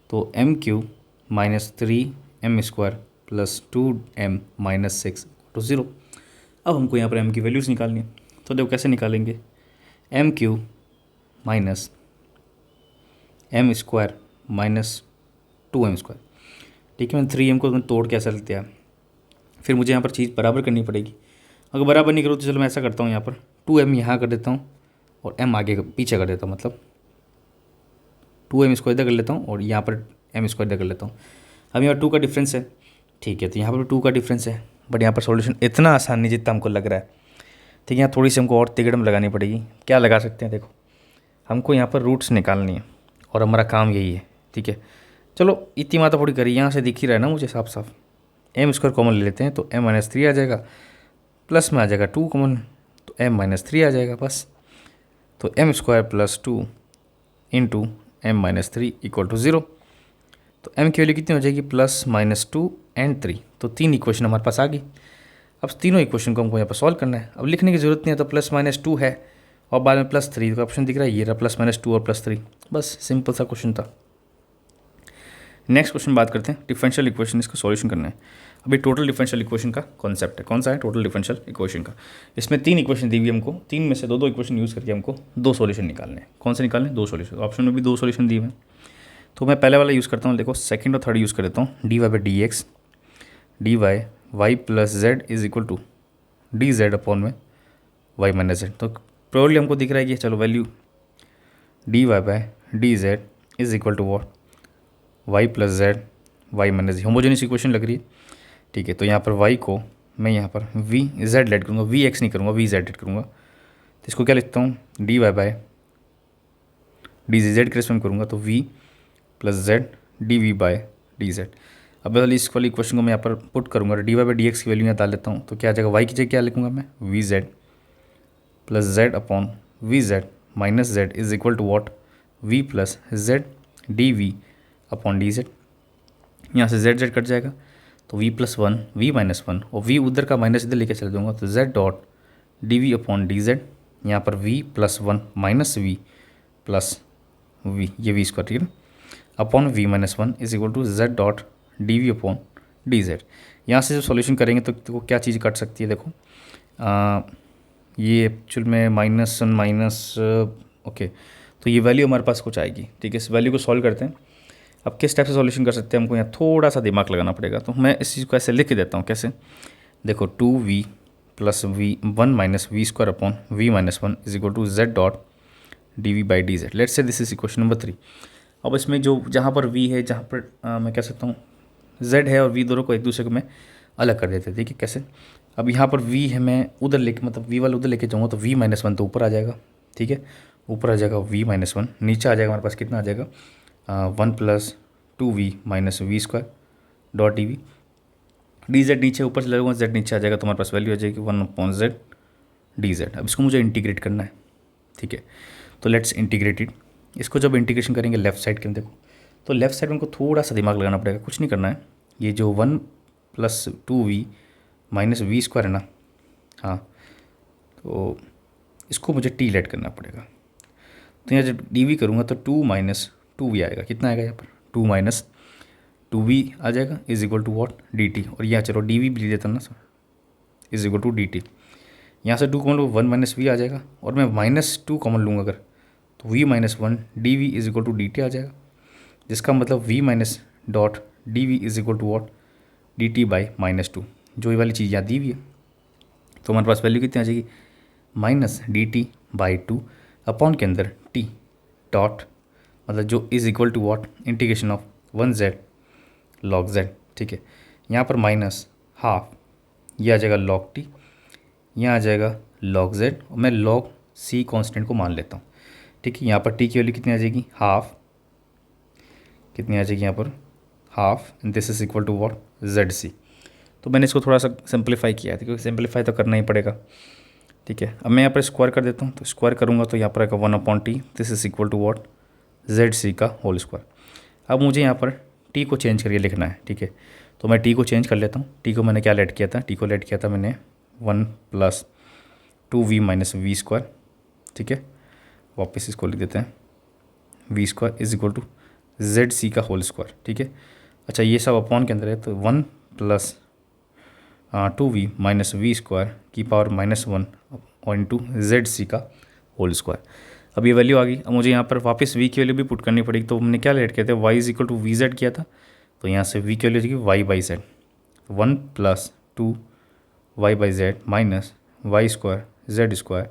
तो m³ -3m² + 2m -6 = 0। अब हमको यहाँ पर m की वैल्यूज़ निकालनी है, तो देखो कैसे निकालेंगे, m³ -m² -2m², ठीक है। मैंने 3m को तोड़ के ऐसा लिखते हैं, फिर मुझे यहाँ पर चीज़ बराबर करनी पड़ेगी। अगर बराबर नहीं करूँ तो चलो मैं ऐसा करता हूँ, यहाँ पर 2m यहाँ कर देता हूँ और m आगे पीछे कर देता हूँ, मतलब 2m² इधर कर लेता हूँ और यहाँ पर m² इधर कर लेता हूँ। अब यहाँ 2 का डिफरेंस है, ठीक है, तो यहाँ पर 2 का डिफरेंस है, बट यहाँ पर सॉल्यूशन इतना आसान नहीं जितना हमको लग रहा है, ठीक है। यहाँ थोड़ी सी हमको और तिगड़म लगानी पड़ेगी। क्या लगा सकते हैं, देखो हमको यहाँ पर रूट्स निकालनी है और हमारा काम यही है, ठीक है। चलो इतनी माता थोड़ी करी, यहाँ से दिख ही रहा है ना मुझे साफ साफ। m² कॉमन ले लेते हैं, तो m - 3 आ जाएगा, प्लस में आ जाएगा 2 कॉमन, तो m - 3 आ जाएगा बस। तो m² + 2 इंटू m - 3 = 0। तो m की वैल्यू कितनी हो जाएगी, +-2 एंड 3। तो 3 इक्वेशन हमारे पास आ गई। अब तीनों इक्वेशन को हमको यहाँ पर सॉल्व करना है। अब लिखने की ज़रूरत नहीं है, तो +-2 है और बाद में +3 का ऑप्शन दिख रहा है, ये रहा +-2 और +3, बस सिंपल सा क्वेश्चन था। नेक्स्ट क्वेश्चन बात करते हैं डिफरेंशियल इक्वेशन, इसका सॉल्यूशन करना है। अभी टोटल डिफरेंशियल इक्वेशन का कॉन्सेप्ट है, कौन सा है, टोटल डिफरेंशियल इक्वेशन का। इसमें 3 इक्वेशन दी हुई हमको, 3 में से 2 इक्वेशन यूज़ करके हमको 2 सॉल्यूशन निकालने हैं। कौन से निकालने हैं, 2 सॉल्यूशन। ऑप्शन में भी 2 सॉल्यूशन दिए हुए हैं, तो मैं पहले वाला यूज़ करता हूँ। देखो सेकंड और थर्ड यूज़ कर देता हूँ, dy/dx dy y + z = dz/y - z। तो प्रोबेबली हमको दिख रहा है कि चलो value dy/dz = what, y + z y - z। Homogeneous equation लग रही है, ठीक है। तो यहाँ पर y को मैं यहाँ पर vz लेट करूँगा, vx नहीं करूँगा, vz लेट करूँगा। तो इसको क्या लिखता हूँ, dy/dz के रेस्पेक्ट में करूँगा, तो v + z dv/dz। अब इस वाली इक्वेशन को मैं यहाँ पर पुट करूँगा, dy/dx की वैल्यू यहाँ डाल लेता हूँ। तो क्या आ जाएगा, y की जगह क्या लिखूँगा मैं, vz + z/vz - z = what, v + z dv/dz। यहाँ से z कट जाएगा, तो v + 1 v - 1 और v उधर का माइनस इधर लेके चल दूँगा, तो z dv/dz। यहाँ पर v + 1 - v प्लस वी, ये वी स्क्वायर, ठीक है ना, upon v minus one is equal to z dot D we upon d z. यहाँ से जो सॉल्यूशन करेंगे तो क्या चीज़ कट सकती है, देखो ये एक्चुअल में माइनस वन माइनस, ओके, तो ये वैल्यू हमारे पास कुछ आएगी, ठीक है। इस वैल्यू को सॉल्व करते हैं। अब किस टाइप से सॉल्यूशन कर सकते हैं, हमको यहाँ थोड़ा सा दिमाग लगाना पड़ेगा। तो मैं इस चीज़ को ऐसे लिख के देता हूँ, कैसे, देखो 2v plus v one minus we square upon v minus one is equal to z dot D v by d z. Let's say this is equation number 3। अब इसमें जो जहाँ पर v है, जहाँ पर मैं कह सकता हूँ z है, और v दोनों को एक दूसरे को मैं अलग कर देते हैं, ठीक है, कैसे। अब यहाँ पर v है, मैं उधर लेके, मतलब v वाला उधर लेके जाऊँगा तो v माइनस वन तो ऊपर आ जाएगा, ठीक है, ऊपर आ जाएगा v माइनस वन, नीचे आ जाएगा हमारे पास कितना आ जाएगा, 1 plus 2v minus we square dot D we d z, नीचे ऊपर चला जाऊँगा, z नीचे आ जाएगा, तो हमारे पास वैल्यू आ जाएगी 1 अपॉन जेड डी जेड। अब इसको मुझे इंटीग्रेट करना है, ठीक है, तो लेट्स इंटीग्रेट इट। इसको जब इंटीग्रेशन करेंगे लेफ्ट साइड के, देखो तो लेफ्ट साइड में उनको थोड़ा सा दिमाग लगाना पड़ेगा, कुछ नहीं करना है। ये जो 1 plus 2v minus we square है ना, हाँ, तो इसको मुझे टी लेट करना पड़ेगा। तो यहाँ जब डी वी करूँगा तो 2 माइनस 2v आएगा, कितना आएगा यहाँ पर 2 माइनस 2v आ जाएगा is equal to what D T, और यहाँ चलो डी वी भी ले देता ना sir, is equal to D T. यहाँ से 2 कॉमन लो 1 माइनस वी आ जाएगा, और मैं माइनस 2 कॉमन लूँगा अगर, तो v minus one d v is equal to D t आ जाएगा, जिसका मतलब v minus dot D v is equal to what D T by minus two, जो ये वाली चीज़ यहाँ दी हुई है। तो हमारे पास वैल्यू कितनी आ जाएगी, minus D T by two upon के अंदर t डॉट, मतलब जो is equal to what integration of 1z log z, ठीक है। यहाँ पर माइनस हाफ, ये आ जाएगा लॉग t, यहाँ आ जाएगा लॉग z, और मैं लॉग c कांस्टेंट को मान लेता हूँ, ठीक है। यहाँ पर t की वैल्यू कितनी आ जाएगी, हाफ, कितनी आ जाएगी यहाँ पर half, and this is equal to what Z C. तो मैंने इसको थोड़ा सा सिंप्लीफाई किया है, क्योंकि सिंप्लीफाई तो करना ही पड़ेगा, ठीक है। अब मैं यहाँ पर स्क्वायर कर देता हूँ, तो स्क्वायर करूँगा तो यहाँ पर आएगा 1 upon T, this is equal to what Z C का होल स्क्वायर। अब मुझे यहाँ पर टी को चेंज करके लिखना है, ठीक है, तो मैं टी को चेंज कर लेता हूँ। टी को मैंने क्या लेट किया था, टी को लेट किया था मैंने 1 plus 2v minus we square, ठीक है, वापस इसको लिख देते हैं, V square is equal to Z C का होल स्क्वायर, ठीक है। अच्छा, ये सब अपॉन के अंदर है, तो 1 plus 2v minus we square की पावर माइनस वन और इंटू जेड सी का होल स्क्वायर। अब ये वैल्यू आ गई। अब मुझे यहाँ पर वापस v की वैल्यू भी पुट करनी पड़ेगी, तो हमने क्या लेट किया था, y is equal to V Z किया था, तो यहाँ से v की वैल्यू जाएगी y by Z, 1 plus 2y by Z minus Y square Z square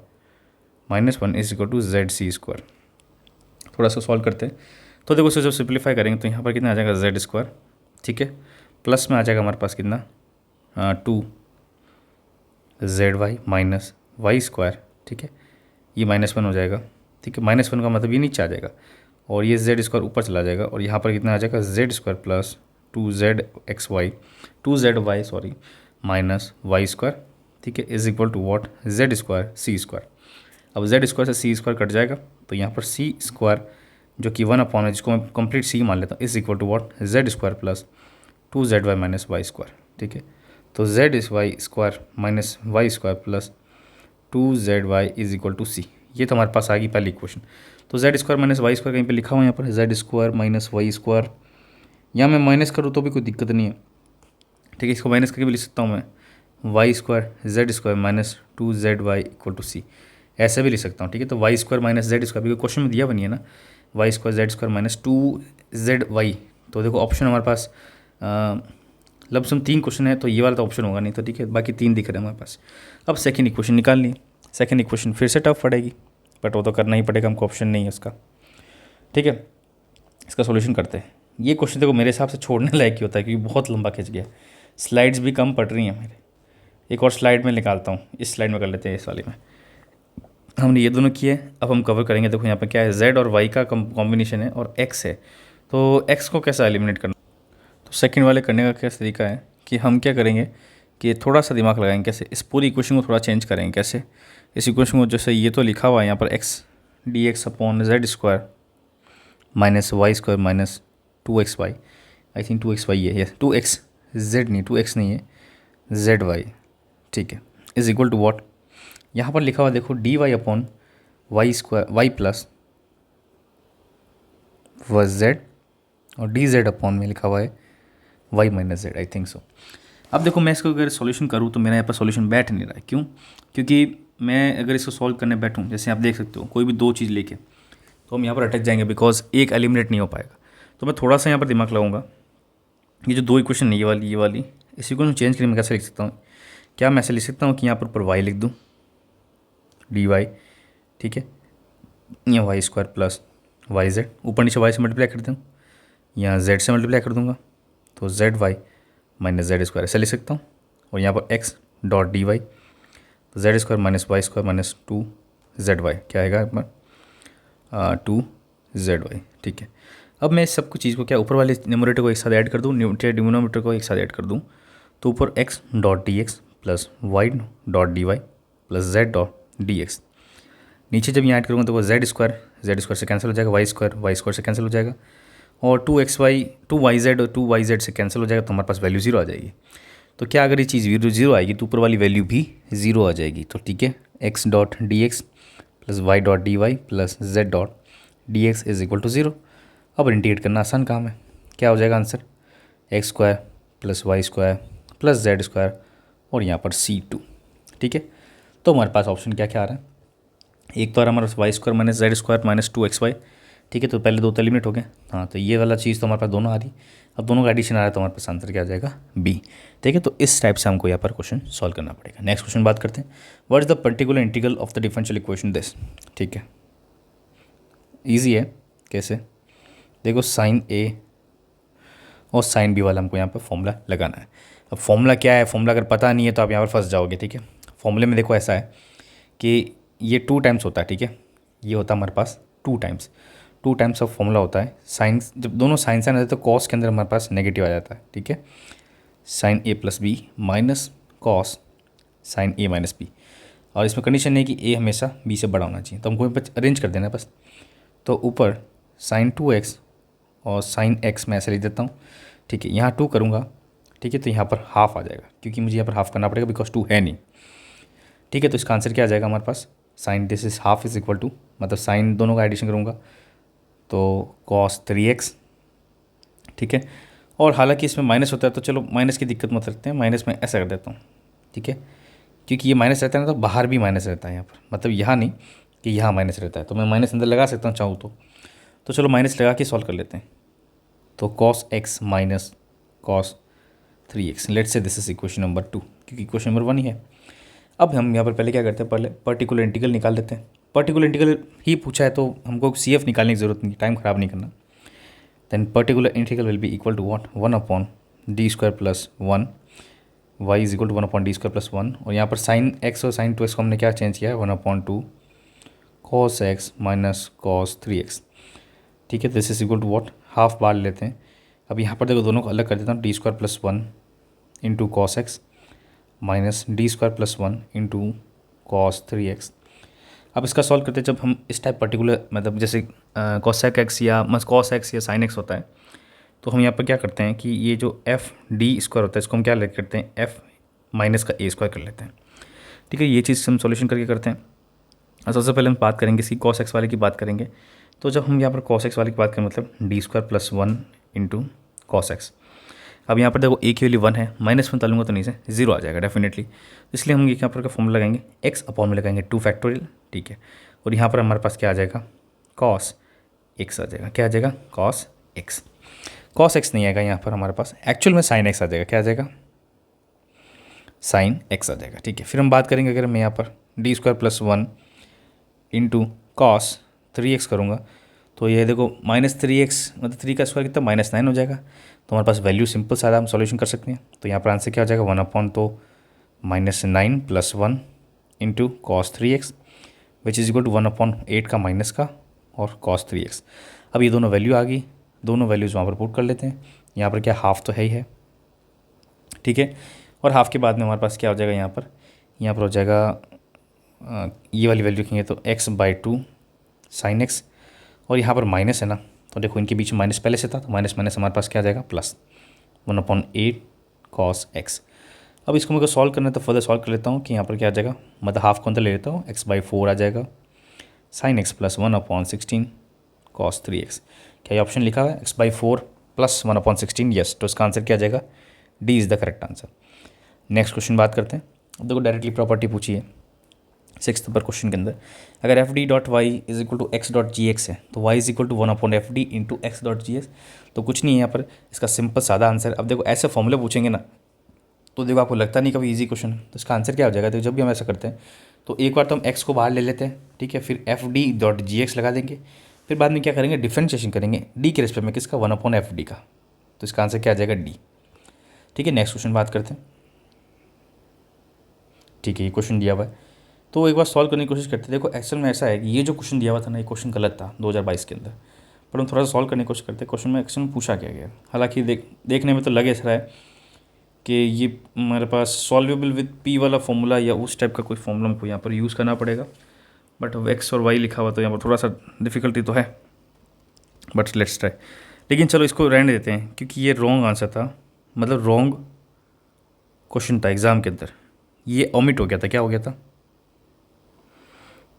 minus one is equal to Z C square. थोड़ा सा सॉल्व करते हैं, तो देखो इसे जब सिंप्लीफाई करेंगे तो यहाँ पर कितना आ जाएगा जेड स्क्वायर, ठीक है, प्लस में आ जाएगा हमारे पास कितना 2 Z Y minus Y square, ठीक है, ये माइनस वन हो जाएगा, ठीक है, माइनस वन का मतलब ये नीचे आ जाएगा, और ये जेड स्क्वायर ऊपर चला जाएगा, और यहाँ पर कितना आ जाएगा Z square plus 2z sorry minus Y square, ठीक है, is equal to what Z square C square. अब जेड स्क्वायर से सी स्क्वायर कट जाएगा, तो यहाँ पर सी स्क्वायर जो कि 1 अपॉन है, जिसको मैं कंप्लीट सी मान लेता हूँ, is equal to what Z square plus 2zy minus Y square, ठीक है। तो z is y square minus Y square plus 2zy is equal to c, ये तो हमारे पास आ गई पहली इक्वेशन। तो Z square minus Y square कहीं पे लिखा हुआ है, यहाँ पर z square minus Y square, यहाँ मैं माइनस करूँ तो भी कोई दिक्कत नहीं है, ठीक है, इसको माइनस करके भी लिख सकता हूँ मैं, y square Z square minus 2zy equal to c, ऐसे भी लिख सकता हूँ, ठीक है। तो y square minus Z square, भी क्वेश्चन में दिया बनी है ना, y square Z square minus 2zy, तो देखो ऑप्शन हमारे पास लमसम 3 क्वेश्चन है, तो ये वाला तो ऑप्शन होगा नहीं, तो ठीक है, बाकी 3 दिख रहे हैं हमारे पास। अब सेकंड इक्वेशन निकालनी है, सेकंड इक्वेशन फिर से टफ पड़ेगी, बट वो तो करना ही पड़ेगा, हमको ऑप्शन नहीं है उसका, ठीक है। इसका सॉल्यूशन करते हैं। ये क्वेश्चन देखो मेरे हिसाब से छोड़ने लायक ही होता है, क्योंकि बहुत लंबा खिंच गया, स्लाइड्स भी कम पड़ रही हैं मेरे। एक और स्लाइड में निकालता हूँ, इस स्लाइड में कर लेते हैं, इस वाले में हमने ये दोनों किए। अब हम कवर करेंगे, देखो यहाँ पर क्या है, z और y का कॉम्बिनेशन है और x है, तो x को कैसे एलिमिनेट करना। तो सेकंड वाले करने का क्या तरीका है कि हम क्या करेंगे कि थोड़ा सा दिमाग लगाएंगे, कैसे इस पूरी इक्वेशन को थोड़ा चेंज करेंगे। कैसे, इस इक्वेशन को जैसे ये तो लिखा हुआ है यहाँ पर x dx upon Z square minus Y square minus 2xy, I think 2xy है, यस 2xz नहीं, 2x नहीं है, zy, ठीक है, इज इक्वल टू वॉट, यहाँ पर लिखा हुआ देखो dy upon Y square Y plus व जेड, और डी जेड अपॉन में लिखा हुआ है Y minus Z, I think so. अब देखो मैं इसको अगर सॉल्यूशन करूँ तो मेरा यहाँ पर सॉल्यूशन बैठ नहीं रहा है। क्यों? क्योंकि मैं अगर इसको सॉल्व करने बैठूँ, जैसे आप देख सकते हो कोई भी दो चीज़ लेके, तो हम यहाँ पर अटक जाएंगे बिकॉज एक एलिमिनेट नहीं हो पाएगा। तो मैं थोड़ा सा यहाँ पर दिमाग लगाऊंगा। ये जो दो इक्वेशन है, ये वाली इसी को चेंज करके मैं कैसे लिख सकता हूँ? क्या मैं ऐसे लिख सकता हूँ कि यहाँ पर वाई लिख दूँ, डी वाई, ठीक है, या Y square plus Y Z, ऊपर नीचे वाई से मल्टीप्लाई कर दूँ या जेड से मल्टीप्लाई कर दूंगा, तो Z Y minus Z square ऐसे लिख सकता हूँ। और यहाँ पर एक्स डॉट डी वाई, तो Z square minus Y square minus two Z Y, क्या आएगा अपना टू जेड वाई, ठीक है। अब मैं इस सब कुछ चीज़ को क्या ऊपर वाले न्यूमरेटर को एक साथ ऐड कर दूँ, डिनोमिनेटर को एक साथ ऐड कर दूँ, तो ऊपर X dot D x plus Y dot D Y plus Z dot D X, नीचे जब यहाँ ऐड करूँगा तो वो जेड स्क्वायर से कैंसिल हो जाएगा, वाई स्क्वायर से कैंसिल हो जाएगा, और टू वाई जेड और टू वाई जेड से कैंसिल हो जाएगा, तो हमारे पास वैल्यू जीरो आ जाएगी। तो क्या अगर ये चीज़ जीरो आएगी तो ऊपर वाली वैल्यू भी जीरो आ जाएगी। तो ठीक है, X dot D x plus Y dot D Y plus Z dot D x is equal to zero. अब इंटीग्रेट करना आसान काम है, क्या हो जाएगा answer? X square plus Y square plus Z square और यहाँ पर C2, ठीक है। तो हमारे पास ऑप्शन क्या क्या आ रहा है? एक तो आ रहा हमारे पास y square minus Z square minus two x y, ठीक है, तो पहले दो तो एलिमिनेट हो गए। हाँ, तो ये वाला चीज़ तो हमारे पास दोनों आ रही। अब दोनों का एडिशन आ रहा है तो हमारे पास आंसर क्या आ जाएगा? बी, ठीक है। तो इस टाइप से हमको यहाँ पर क्वेश्चन सॉल्व करना पड़ेगा। नेक्स्ट क्वेश्चन बात करते हैं, what is the particular integral of the differential equation this, ठीक है। ईजी है, कैसे? देखो साइन ए और साइन बी वाला हमको यहाँ पर फॉर्मूला लगाना है। अब फॉर्मूला क्या है, फॉर्मूला अगर पता नहीं है तो आप यहाँ पर फंस जाओगे, ठीक है। फॉर्मूले में देखो ऐसा है कि ये टू टाइम्स होता है, ठीक है, ये होता है हमारे पास टू टाइम्स ऑफ फॉर्मूला होता है। साइन जब दोनों साइन साइन आते हैं तो कॉस के अंदर हमारे पास नेगेटिव आ जाता है, ठीक है। Sine A plus B minus cos sine A minus B, और इसमें कंडीशन है कि ए हमेशा बी से बड़ा होना चाहिए, तो हमको अरेंज कर देना है बस। तो ऊपर साइन 2x और साइन एक्स मैं ऐसे लिख देता हूँ, ठीक है। यहाँ 2 करूँगा, ठीक है, तो यहाँ पर हाफ आ जाएगा क्योंकि मुझे यहाँ पर हाफ करना पड़ेगा बिकॉज 2 है नहीं, ठीक है। तो इसका आंसर क्या आ जाएगा हमारे पास? Sine this is half is equal to, मतलब साइन दोनों का एडिशन करूँगा तो कॉस 3x, ठीक है। और हालांकि इसमें माइनस होता है तो चलो माइनस की दिक्कत मत रखते हैं, माइनस में ऐसा कर देता हूँ, ठीक है, क्योंकि ये माइनस रहता है ना तो बाहर भी माइनस रहता है यहाँ पर, मतलब यहाँ नहीं कि यहाँ माइनस रहता है, तो मैं माइनस अंदर लगा सकता हूँ चाहूँ तो चलो माइनस लगा के सॉल्व कर लेते हैं। तो cos x minus cos 3x, let's say this is equation number 2, क्योंकि इक्वेशन नंबर 1 ही है। अब हम यहाँ पर पहले क्या करते हैं, पहले पर्टिकुलर इंटीग्रल निकाल लेते हैं। पर्टिकुलर इंटीग्रल ही पूछा है तो हमको CF निकालने की ज़रूरत नहीं, टाइम ख़राब नहीं करना। Then particular integral will be equal to what? 1 upon D square plus 1, Y is equal to 1 upon D square plus 1, और यहाँ पर साइन एक्स और साइन 2x को हमने क्या चेंज किया है? 1 upon 2 cos x minus cos 3x, ठीक है। This is equal to what? Half बार लेते हैं। अब यहाँ पर देखो दोनों को अलग कर देता हूँ, D square plus 1 into cos x minus D square plus 1 into cos 3x। अब इसका सॉल्व करते हैं, जब हम इस टाइप पर्टिकुलर मतलब जैसे कॉसेक एक्स या कॉस एक्स या साइन एक्स होता है, तो हम यहाँ पर क्या करते हैं कि ये जो एफ डी स्क्वायर होता है इसको हम क्या लेकर करते हैं? एफ माइनस का ए स्क्वायर कर लेते हैं, ठीक है। ये चीज़ हम सॉल्यूशन करके करते हैं। और सबसे पहले हम बात करेंगे इसकी कॉस एक्स वाले की बात करेंगे। तो जब हम यहाँ पर कॉस एक्स वाले की बात करें, मतलब D square plus 1 into cos x. अब यहाँ पर देखो ए की वैल्यू 1 है, माइनस में डालूंगा तो नहीं से 0 आ जाएगा डेफिनेटली, इसलिए हम यहाँ पर का फॉर्मूला लगाएंगे, एक्स अपॉन में लगाएंगे 2 फैक्टोरियल, ठीक है। और यहाँ पर हमारे पास क्या आ जाएगा? कॉस एक्स आ जाएगा। क्या आ जाएगा? Cos x. कॉस एक्स नहीं आएगा यहाँ पर हमारे पास, एक्चुअल में साइन एक्स आ जाएगा। क्या आ जाएगा? साइन एक्स आ जाएगा, ठीक है। फिर हम बात करेंगे अगर मैं यहाँ पर D square plus 1 into cos 3x करूँगा, तो ये देखो माइनस 3x मतलब 3 का स्क्वायर कितना? -9 हो जाएगा। तो हमारे पास वैल्यू सिंपल सारा हम सॉल्यूशन कर सकते हैं। तो यहाँ पर आंसर क्या हो जाएगा? 1 अपॉन तो -9 plus 1 into cos 3x which is equal to 1 upon 8 का माइनस का और कॉस 3x। अब ये दोनों वैल्यू आ गई, दोनों वैल्यूज़ वहाँ पर पुट कर लेते हैं। यहाँ पर क्या हाफ तो है ही है, ठीक है। और हाफ के बाद में हमारे पास क्या हो जाएगा? यहाँ पर हो जाएगा ये वाली वैल्यू रखेंगे तो x/2 साइन एक्स, और यहाँ पर माइनस है ना, तो देखो इनके बीच में माइनस पहले से था, तो माइनस माइनस हमारे पास क्या आ जाएगा? Plus 1 upon 8 cos x. अब इसको मेरे को सॉल्व करना है तो फर्दर सॉल्व कर लेता हूँ कि यहाँ पर क्या आ जाएगा, मतलब हाफ को अंदर ले लेता हूँ, x/4 आ जाएगा sine x plus 1 upon 16 cos 3x। क्या ये ऑप्शन लिखा हुआ है x/4 + 1/16? यस, तो इसका आंसर क्या आ जाएगा? D is the correct answer. Next question बात करते हैं। अब देखो डायरेक्टली प्रॉपर्टी पूछी है 6th नंबर क्वेश्चन के अंदर। अगर F D dot Y is equal to X dot G X है तो Y is equal to 1/FD into X dot G X. तो कुछ नहीं है यहाँ पर, इसका सिंपल सादा आंसर। अब देखो ऐसे फॉर्मूले पूछेंगे ना तो देखो आपको लगता नहीं कभी इजी क्वेश्चन है, तो इसका आंसर क्या हो जाएगा? देखो जब भी हम ऐसा करते हैं तो एक बार तो हम एक्स को बाहर ले लेते हैं, ठीक है, फिर F D dot G x लगा देंगे, फिर बाद में क्या करेंगे? डिफ्रेंशिएशन करेंगे डी के रेस्पेक्ट में, किसका? 1/FD का। तो इसका आंसर क्या आ जाएगा? डी। ठीक है, नेक्स्ट क्वेश्चन बात करते हैं। ठीक है, ये क्वेश्चन दिया हुआ है तो एक बार सॉल्व करने की कोशिश करते हैं। देखो एक्चुअल में ऐसा है कि ये जो क्वेश्चन दिया हुआ था ना, ये क्वेश्चन गलत था 2022 के अंदर, पर हम थोड़ा सा सॉल्व करने की कोशिश करते हैं। क्वेश्चन में एक्चुअल में पूछा क्या गया, हालांकि देखने में तो लगे ऐसा है कि ये हमारे पास सॉल्वेबल विद पी वाला फॉर्मूला या उस टाइप का कोई फॉर्मूला हमको यहाँ पर यूज़ करना पड़ेगा, बट एक्स और वाई लिखा हुआ तो यहाँ पर थोड़ा सा डिफ़िकल्टी तो है, बट लेट्स ट्राई। लेकिन चलो इसको रहने देते हैं क्योंकि ये रॉन्ग आंसर था, मतलब रॉन्ग क्वेश्चन था एग्ज़ाम के अंदर, ये ओमिट हो गया था। क्या हो गया था?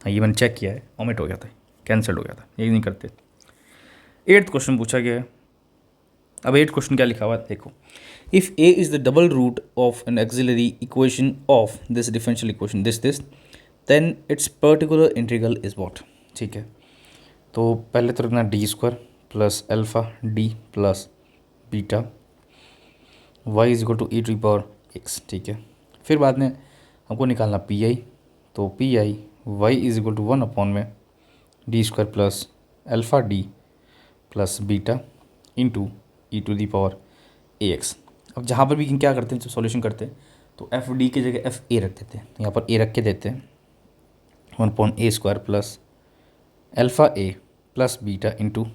हाँ, ये मैंने चेक किया है, ओमिट हो गया था, कैंसिल हो गया था, ये नहीं करते। 8th क्वेश्चन पूछा गया है। अब 8th क्वेश्चन क्या लिखा हुआ है देखो, if a is the double root of an auxiliary equation of this differential equation this then its particular integral is what. ठीक है, तो पहले तो रखना d² plus alpha d plus beta y is equal to e⁻x। ठीक है, फिर बाद में हमको निकालना pi, तो pi y is equal to 1/d² plus alpha d plus beta into e⁻ax। अब जहाँ पर भी क्या करते हैं जब सॉल्यूशन करते हैं तो एफ डी की जगह एफ ए रख देते हैं, तो यहाँ पर ए रख के देते हैं 1/a² प्लस अल्फ़ा ए प्लस बीटा इंटू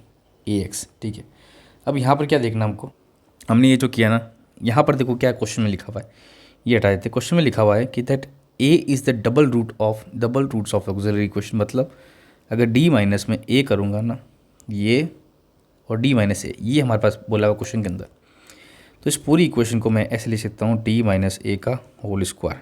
ax। ठीक है, अब यहाँ पर क्या देखना हमको, हमने ये जो किया ना, यहाँ पर देखो क्या क्वेश्चन में लिखा हुआ है, ये हटा देते। क्वेश्चन में लिखा हुआ है कि that a is the double roots of auxiliary equation, मतलब अगर d माइनस में a करूँगा ना, ये और d माइनस ए, ये हमारे पास बोला हुआ क्वेश्चन के अंदर, तो इस पूरी इक्वेशन को मैं ऐसे लिख सकता हूँ d माइनस ए का होल स्क्वायर।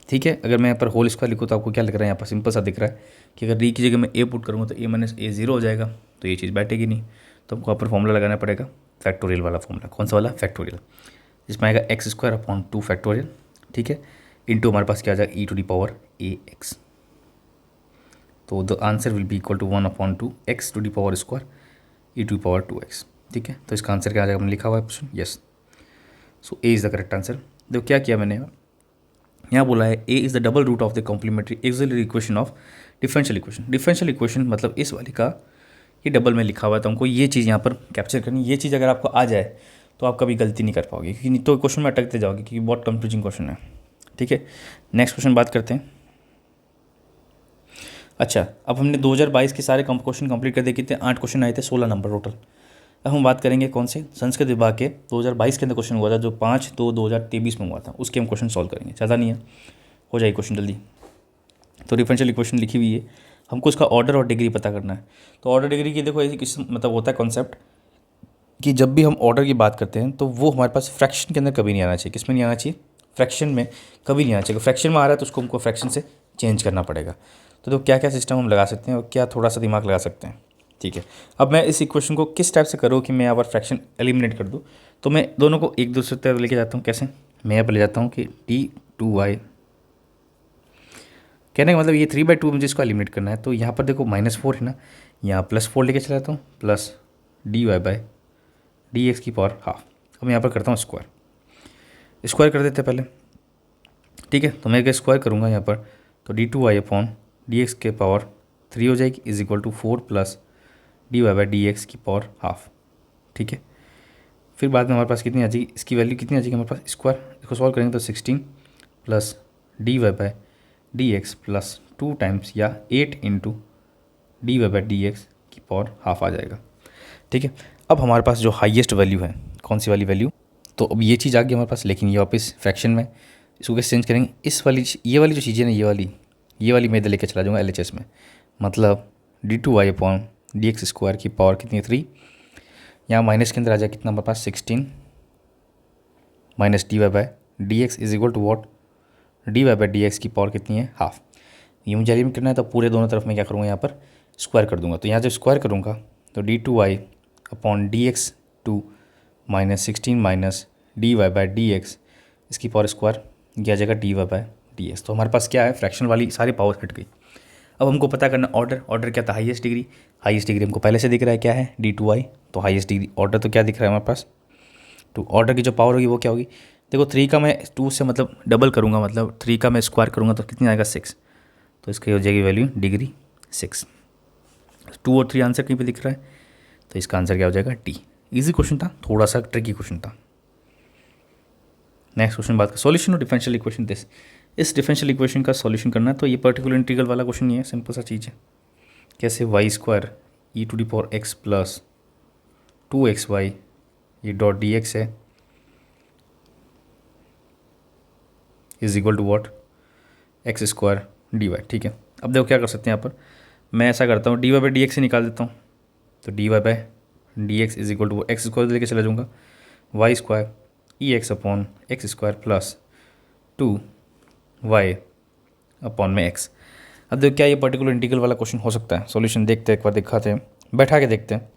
ठीक है, अगर मैं यहाँ पर होल स्क्वायर लिखूँ तो आपको क्या लग रहा है? यहाँ पर सिंपल सा दिख रहा है कि अगर d की जगह मैं a पुट करूँगा तो a माइनस ए 0 हो जाएगा, तो ये चीज़ बैठेगी नहीं, तो हमको यहाँ पर फॉर्मूला लगाना पड़ेगा, फैक्टोरियल वाला फॉर्मूला। कौन सा वाला? फैक्टोरियल, जिसमें आएगा x² 2 फैक्टोरियल। ठीक है, इंटू हमारे पास क्या आ जाएगा? e⁻ax। तो the answer will be equal to 1/2 x² e⁻2x। ठीक है, तो इसका आंसर क्या आ जाएगा? हमने लिखा हुआ है option yes, so A is the correct answer. देखो क्या किया मैंने, यहाँ बोला है A is the double root of the complementary auxiliary equation of differential equation. Differential equation मतलब इस वाले का ये डबल में लिखा हुआ है, तो हमको ये चीज़ यहाँ पर कैप्चर करनी। ये चीज़ अगर आपको आ जाए तो आप कभी गलती नहीं कर पाओगे, क्योंकि नहीं तो क्वेश्चन में अटकते जाओगे, क्योंकि बहुत कंफ्यूजिंग क्वेश्चन है। ठीक है, नेक्स्ट क्वेश्चन बात करते हैं। अच्छा, अब हमने 2022 के सारे क्वेश्चन कंप्लीट कर दिए। कितने? 8 क्वेश्चन आए थे, 16 नंबर टोटल। अब हम बात करेंगे कौन से? संस्कृत विभाग के 2022 के अंदर क्वेश्चन हुआ था, जो 5/2/2023 में हुआ था, उसके हम क्वेश्चन सॉल्व करेंगे। ज़्यादा नहीं है, हो जाएगी क्वेश्चन जल्दी। तो डिफरेंशियल इक्वेशन लिखी हुई है, हमको उसका ऑर्डर और डिग्री पता करना है। तो ऑर्डर डिग्री की देखो ऐसी किस मतलब होता है कॉन्सेप्ट कि जब भी हम ऑर्डर की बात करते हैं तो वो हमारे पास फ्रैक्शन के अंदर कभी नहीं आना चाहिए। किस में नहीं आना चाहिए? फ्रैक्शन में कभी नहीं आना चाहिए। फ्रैक्शन में आ रहा है तो उसको हमको फ्रैक्शन से चेंज करना पड़ेगा। तो क्या क्या सिस्टम हम लगा सकते हैं और क्या थोड़ा सा दिमाग लगा सकते हैं। ठीक है, अब मैं इस इक्वेशन को किस टाइप से करूँ कि मैं यहाँ पर फ्रैक्शन एलिमिनेट कर दूँ, तो मैं दोनों को एक दूसरे तरफ लेके जाता हूँ। कैसे? मैं यहाँ पर ले जाता हूँ कि d2y, कहने का मतलब ये 3/2 मुझे इसको एलिमिनेट करना है, तो यहाँ पर देखो -4 है ना, यहाँ +4 लेके चला जाता हूँ, प्लस dy/dx⁻²। अब मैं यहाँ पर करता हूँ स्क्वायर कर देते हैं पहले। ठीक है, तो मैं अगर स्क्वायर करूँगा यहाँ पर तो d2y/dx⁻³ हो जाएगी, is equal to 4 plus dy/dx⁻²। ठीक है, फिर बाद में हमारे पास कितनी आ जाएगी, इसकी वैल्यू कितनी आ जाएगी हमारे पास स्क्वायर, इसको सॉल्व करेंगे तो 16 प्लस dy/dx प्लस 2 टाइम्स या 8 इंटू dy/dx⁻² आ जाएगा। ठीक है, अब हमारे पास जो हाईएस्ट वैल्यू है, कौन सी वाली वैल्यू, तो अब ये चीज़ आ गई हमारे पास, लेकिन ये वापस फ्रैक्शन में, इसको कैसे चेंज करेंगे? इस वाली ये वाली जो चीज़ें ना, ये वाली मैं इधर लेके चला जाऊँगा LHS में, मतलब d2y/dx² की पावर कितनी है 3, यहाँ माइनस के अंदर आ जाए कितना हमारे पास 16 minus dy/dx is equal to what, dy/dx की पावर कितनी है 1/2। ये मुझे एलिमिनेट करना है, तो पूरे दोनों तरफ मैं क्या करूँगा यहाँ पर स्क्वायर कर दूंगा। तो यहाँ जब स्क्वायर करूँगा तो d2y upon dx to -16 minus dy by dx इसकी पावर स्क्वायर ये आ जाएगा dy बाई dx। तो हमारे पास क्या है, फ्रैक्शन वाली सारी पावर हट गई। अब हमको पता करना ऑर्डर क्या था, हाईएस्ट डिग्री हमको पहले से दिख रहा है क्या है d2y, तो हाईएस्ट डिग्री ऑर्डर तो क्या दिख रहा है हमारे पास, तो ऑर्डर की जो पावर होगी वो क्या होगी, देखो 3 का मैं 2 से मतलब डबल करूँगा, मतलब 3 का मैं स्क्वायर करूँगा तो कितनी आएगा 6, तो इसकी हो जाएगी वैल्यू डिग्री 6। 2 और 3 आंसर कहीं पे दिख रहा है, तो इसका आंसर क्या हो जाएगा डी। इजी क्वेश्चन था, थोड़ा सा ट्रिकी क्वेश्चन था। नेक्स्ट क्वेश्चन बात कर solution of differential equation this. इस डिफरेंशियल इक्वेशन का सॉल्यूशन करना है, तो ये पर्टिकुलर इंटीग्रल वाला क्वेश्चन नहीं है, सिंपल सा चीज़ है। कैसे Y square E to the power x plus 2xy ये डॉट डी एक्स है is equal to what X square D Y. ठीक है, अब देखो क्या कर सकते हैं यहाँ पर, मैं ऐसा करता हूँ d y by d x से निकाल देता हूँ, तो d y by d x is equal to x square लेके चला जाऊँगा, वाई स्क्वायर ई x upon x square plus 2y upon में x। अब देखो क्या ये पर्टिकुलर इंटीग्रल वाला क्वेश्चन हो सकता है, सॉल्यूशन देखते हैं, एक बार दिखाते हैं, बैठा के देखते हैं।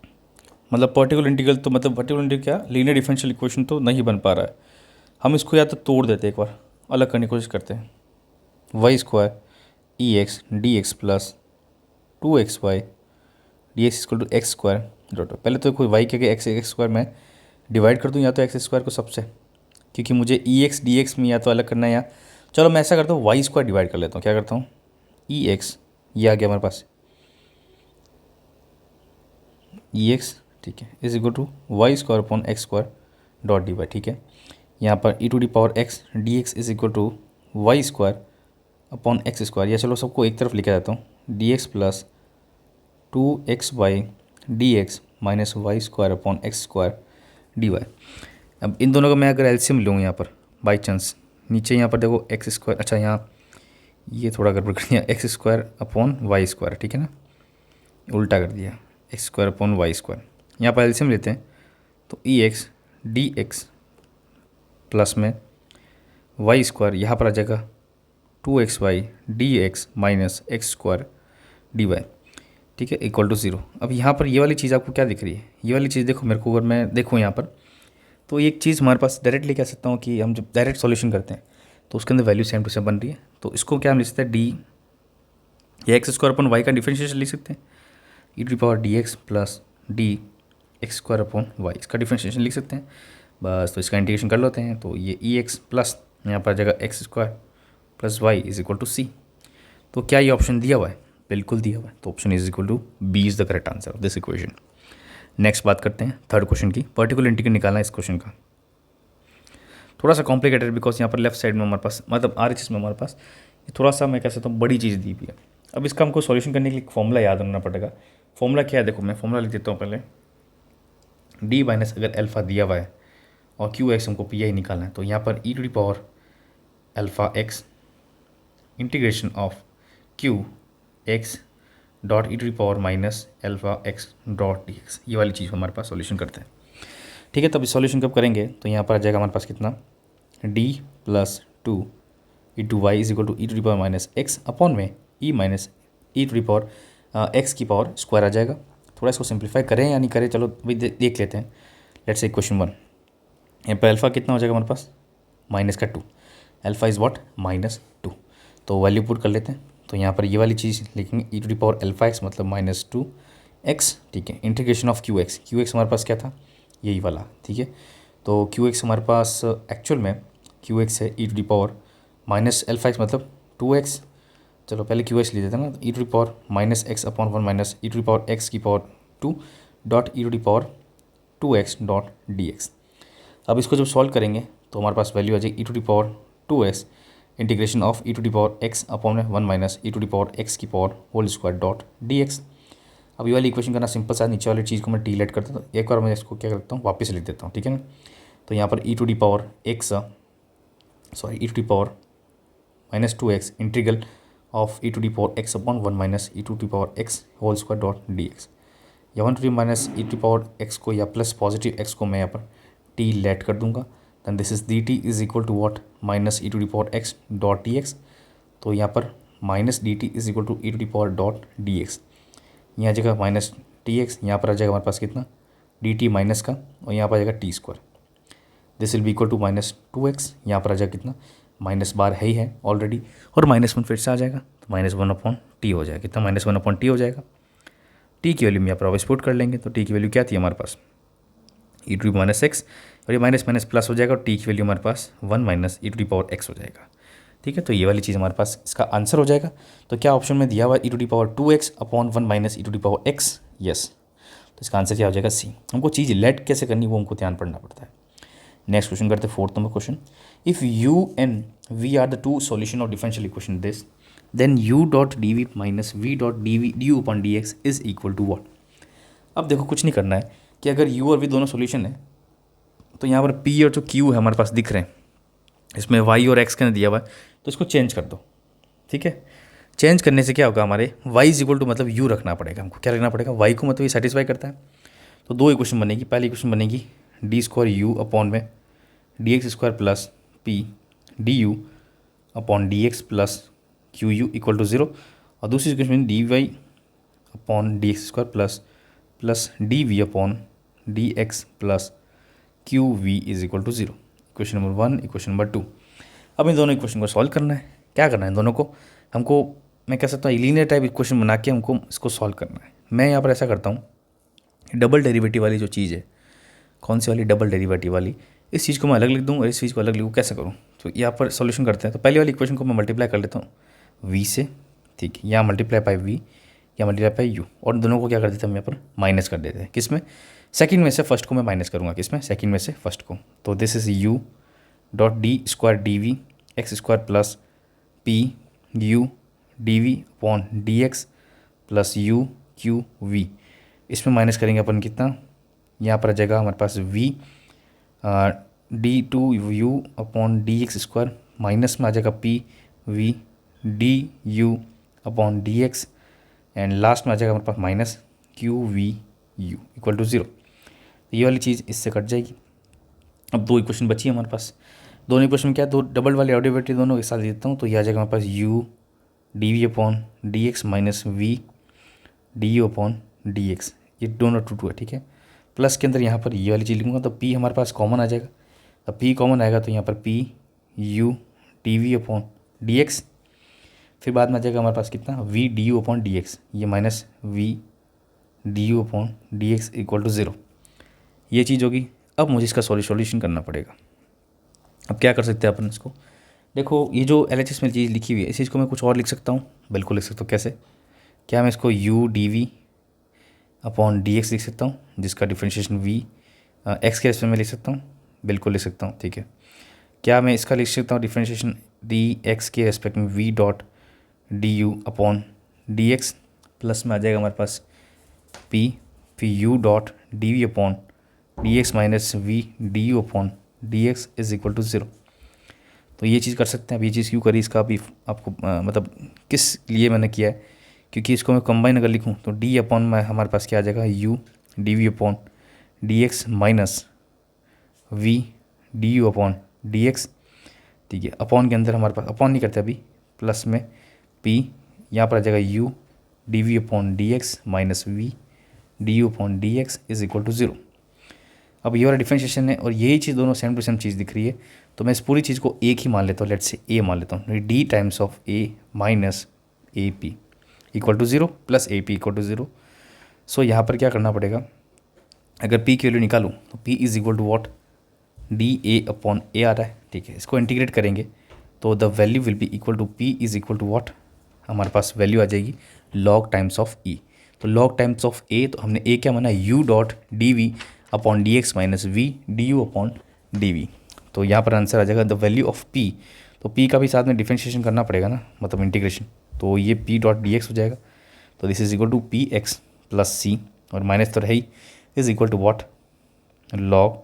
मतलब पर्टिकुलर इंटीग्रल तो मतलब पर्टिकुलर इंटीग्रल क्या, लीनियर डिफरेंशियल इक्वेशन तो नहीं बन पा रहा है, हम इसको या तो तोड़ देते हैं, एक बार अलग करने की कोशिश करते हैं। Y square E X D x plus 2xy D x equal to x square dot, पहले तो कोई वाई के एक्स स्क्वायर मैं डिवाइड कर दूँ या तो एक्स स्क्वायर को सबसे, क्योंकि मुझे ई एक्स डी एक्स में या तो अलग करना है, या चलो मैं ऐसा करता हूँ वाई स्क्वायर डिवाइड कर लेता हूँ। क्या करता हूँ, ई एक्स ये आ गया हमारे पास ई एक्स, ठीक है, is equal to y square upon x square dot D Y. ठीक है, यहाँ पर e to the power x D x is equal to y square upon x square, या चलो सबको एक तरफ लिखा जाता हूँ d x plus 2xy D x minus Y square upon x square D y. अब इन दोनों का मैं अगर एलसीएम लूँ यहाँ पर बाई चांस, नीचे यहाँ पर देखो एक्स स्क्वायर, अच्छा यहाँ ये थोड़ा गड़बड़ कर दिया, X square upon Y square, ठीक है ना, उल्टा कर दिया, X square upon Y square. यहाँ पर एलसीएम लेते हैं तो E X D x plus में वाई स्क्वायर, यहाँ पर आ जाएगा 2xy D x minus X square D Y, ठीक है, इक्वल टू 0। अब यहाँ पर ये वाली चीज़ आपको क्या दिख रही है, ये वाली चीज़ देखो मेरे को, अगर मैं देखूँ यहाँ पर तो एक चीज़ हमारे पास डायरेक्टली कह सकता हूँ कि हम जब डायरेक्ट सॉल्यूशन करते हैं तो उसके अंदर वैल्यू सेम टू सेम बन रही है, तो इसको क्या हम लिख सकते हैं, डी या एक्स स्क्वायर अपॉन वाई का डिफरेंशिएशन लिख सकते हैं, e to the power d x plus d x square upon y, इसका डिफरेंशिएशन लिख सकते हैं बस। तो इसका इंटीग्रेशन कर लेते हैं, तो ये ई एक्स प्लस यहाँ पर आ जाएगा x square plus y is equal to c. तो क्या ये ऑप्शन दिया हुआ है, बिल्कुल दिया हुआ है, तो option is equal to B is the correct answer of this equation. Next बात करते हैं थर्ड क्वेश्चन की, पर्टिकुलर इंटीग्रल निकालना है इस क्वेश्चन का, थोड़ा सा कॉम्प्लिकेटेड बिकॉज यहाँ पर लेफ्ट साइड में हमारे पास मतलब RHS में हमारे पास ये थोड़ा सा मैं कह सकता हूँ बड़ी चीज़ दी हुई है। अब इसका हमको सॉल्यूशन करने के लिए फॉर्मूला याद रखना पड़ेगा। फॉर्मूला क्या है, देखो मैं फॉर्मूला लिख देता हूँ पहले, डी माइनस अगर अल्फ़ा दिया हुआ है और क्यू एक्स हमको पी आई निकालना है, तो यहाँ पर e to the power alpha x integration of q x dot e to the power minus alpha x dot D x, ये वाली चीज़ हमारे पास सॉल्यूशन करते हैं। ठीक है, तब इस सॉल्यूशन कब करेंगे, तो यहाँ पर आ जाएगा हमारे पास कितना, d plus 2 e to y is equal to E to the power minus x upon में e minus E to the power x की पावर स्क्वायर आ जाएगा। थोड़ा इसको सिंप्लीफाई करें या नहीं करें, चलो भाई देख लेते हैं। लेट्स से क्वेश्चन 1, यहाँ पर अल्फ़ा कितना हो जाएगा हमारे पास, माइनस का 2, अल्फ़ा इज़ व्हाट -2, तो वैल्यू पुट कर लेते हैं। तो यहाँ पर ये वाली चीज़ लिखेंगे e to the power alpha x मतलब -2x, ठीक है, इंटीग्रेशन ऑफ क्यू एक्स हमारे पास क्या था, यही वाला, ठीक है। तो क्यू एक्स हमारे पास एक्चुअल में क्यू एक्स है e to the power minus alpha x मतलब 2x, चलो पहले क्यू एक्स लिख देते हैं ना, e to the power minus x upon 1 minus E to the power x की power 2 dot e to the power 2x dot D x. अब इसको जब सॉल्व करेंगे तो हमारे पास वैल्यू आ जाएगी e to the power 2x integration of e to the power x upon 1 minus E to the power x की power whole square dot D x. अब ये वाली इक्वेशन करना सिंपल सा, नीचे वाली चीज़ को मैं डिलीट करता हूँ, एक बार मैं इसको क्या करता हूँ वापस लिख देता हूँ, ठीक है ना। तो यहाँ पर e to the power x e to the power -2x integral of e to the power x upon 1 minus E to the power x whole square dot D x. या 1 to the minus E to the power x को या plus positive x को मैं यहाँ पर T let कर दूंगा, then this is D T is equal to what minus E to the power X dot D x. तो यहाँ पर minus D T is equal to E to the power dot D X, यहाँ जगह minus T x, यहाँ पर आ जाएगा हमारे पास कितना डी टी माइनस का, और यहाँ पर आ जाएगा T square, this will be equal to -2x, यहाँ पर आ जाएगा कितना माइनस बार है ही है ऑलरेडी, और -1 फिर से आ जाएगा, तो -1/t हो जाएगा, कितना -1/t हो जाएगा। टी की वैल्यू में यहाँ पर वापस पुट कर लेंगे, तो टी की वैल्यू क्या थी हमारे पास e⁻x, और ये माइनस माइनस प्लस हो जाएगा, और टी की वैल्यू हमारे पास 1 - e⁻x हो जाएगा। ठीक है, तो ये वाली चीज़ हमारे पास इसका आंसर हो जाएगा। तो क्या ऑप्शन में दिया हुआ e⁻2x अपॉन 1 - e⁻x, यस, तो इसका आंसर क्या हो जाएगा सी। हमको चीज़ लेट कैसे करनी वो हमको ध्यान पड़ना पड़ता है। नेक्स्ट क्वेश्चन करते हैं, 4th number question. If u and v are the two solution of differential equation this, then u dot D V minus V dot D we D you upon D x is equal to what. अब देखो कुछ नहीं करना है कि अगर u और v दोनों सॉल्यूशन है तो यहाँ पर p और जो q है हमारे पास दिख रहे हैं, इसमें y और x का दिया हुआ है, तो इसको चेंज कर दो। ठीक है, चेंज करने से क्या होगा, हमारे y इज इक्वल टू मतलब u रखना पड़ेगा हमको। क्या रखना पड़ेगा, y को मतलब ये सेटिस्फाई करता है, तो दो इक्वेशन बनेगी। पहली इक्वेशन बनेगी डी स्क्वायर u अपॉन में D x square plus P D you upon D x plus Q U equal to 0, और दूसरी equation D Y upon D x square plus D we upon D x plus Q V is equal to 0। Equation number 1, equation number 2। अब इन दोनों equation को solve करना है। क्या करना है, इन दोनों को हमको, मैं कह सकता हूँ लीनियर टाइप इक्वेशन बना के हमको इसको सॉल्व करना है। मैं यहाँ पर ऐसा करता हूँ, डबल डेरिवेटिव वाली जो चीज़ है, कौन सी वाली, डबल डेरिवेटिव वाली, इस चीज़ को मैं अलग लिख दूँ और इस चीज़ को अलग लिखूँ, कैसे करूँ। तो यहाँ पर सॉल्यूशन करते हैं। तो पहली वाली इक्वेशन को मैं मल्टीप्लाई कर लेता हूँ v से, ठीक है, यहाँ मल्टीप्लाई बाई v, या मल्टीप्लाई बाई u, और दोनों को क्या कर देते हैं हम यहाँ पर माइनस कर देते हैं। किस में, सेकंड में से फर्स्ट को मैं माइनस करूँगा, किस में, सेकंड में से फर्स्ट को। तो this is u dot d square d v x square plus p u d we upon D x plus u q v, इसमें माइनस करेंगे अपन कितना, यहाँ पर आ जाएगा हमारे पास v d two u upon D x square, minus में आ जाएगा p v D you upon D x, and last में आ जाएगा हमारे पास minus q v u equal to 0। तो ये वाली चीज़ इससे कट जाएगी। अब दो इक्वेशन बची है हमारे पास। दोनों इक्वेशन में क्या है, दो डबल वाले डेरिवेटिव दोनों के साथ देता हूँ, तो ये आ जाएगा हमारे पास u D we upon D x minus we D you upon D x, ये दोनों टू है। ठीक है, प्लस के अंदर यहाँ पर ये वाली चीज़ लिखूँगा, तो p हमारे पास कॉमन आ जाएगा। अब p कॉमन आएगा तो यहाँ पर p u D we upon D x, फिर बाद में आ जाएगा हमारे पास कितना v D you upon D x, ये minus v D you upon D x equal to 0, ये चीज़ होगी। अब मुझे इसका सॉल्यूशन करना पड़ेगा। अब क्या कर सकते हैं अपन इसको, देखो ये जो LHS में चीज़ लिखी हुई है, इस चीज़ को मैं कुछ और लिख सकता हूँ, बिल्कुल लिख सकता हूँ। कैसे, क्या मैं इसको u D we upon D X लिख सकता हूँ, जिसका डिफ्रेंशिएशन v एक्स के रेस्पेक्ट में लिख सकता हूँ, बिल्कुल लिख सकता हूँ। ठीक है, क्या मैं इसका लिख सकता हूँ डिफ्रेंशिएशन डी एक्स के रेस्पेक्ट में v dot D you upon D x, plus में आ जाएगा हमारे पास p फिर u dot D we upon D x minus we D you upon D x is equal to 0। तो ये चीज़ कर सकते हैं। अब ये चीज़ क्यों करी, इसका अभी आपको मतलब किस लिए मैंने किया है, क्योंकि इसको मैं कंबाइन अगर लिखूँ तो d अपॉन में हमारे पास क्या आ जाएगा u D we upon D x minus v D you upon D x. ठीक है, अपॉन के अंदर हमारे पास अपॉन नहीं करते अभी, प्लस में p, यहाँ पर आ जाएगा u D we upon D x minus v D you upon D x is equal to 0। अब ये वाला डिफरेंशिएशन है और यही चीज़ दोनों सेम टू सेम चीज़ दिख रही है, तो मैं इस पूरी चीज़ को एक ही मान लेता हूँ, लेट्स से a मान लेता हूँ। d times of a minus A P equal to 0 plus A P equal to 0। So यहाँ पर क्या करना पड़ेगा, अगर p की वैल्यू निकालूँ तो p is equal to what, d a upon a आ रहा है। ठीक है, इसको इंटीग्रेट करेंगे तो the value will be equal to p is equal to what, हमारे पास वैल्यू आ जाएगी log टाइम्स ऑफ e। तो log टाइम्स ऑफ a, तो हमने a क्या माना, u dot D we upon D x minus we D you upon d v. तो यहाँ पर आंसर आ जाएगा द वैल्यू ऑफ p। तो p का भी साथ में डिफरेंशिएशन करना पड़ेगा ना, मतलब इंटीग्रेशन, तो ये p डॉट डी एक्स हो जाएगा। तो this is equal to p x plus c, और माइनस तो है ही, is equal to what, log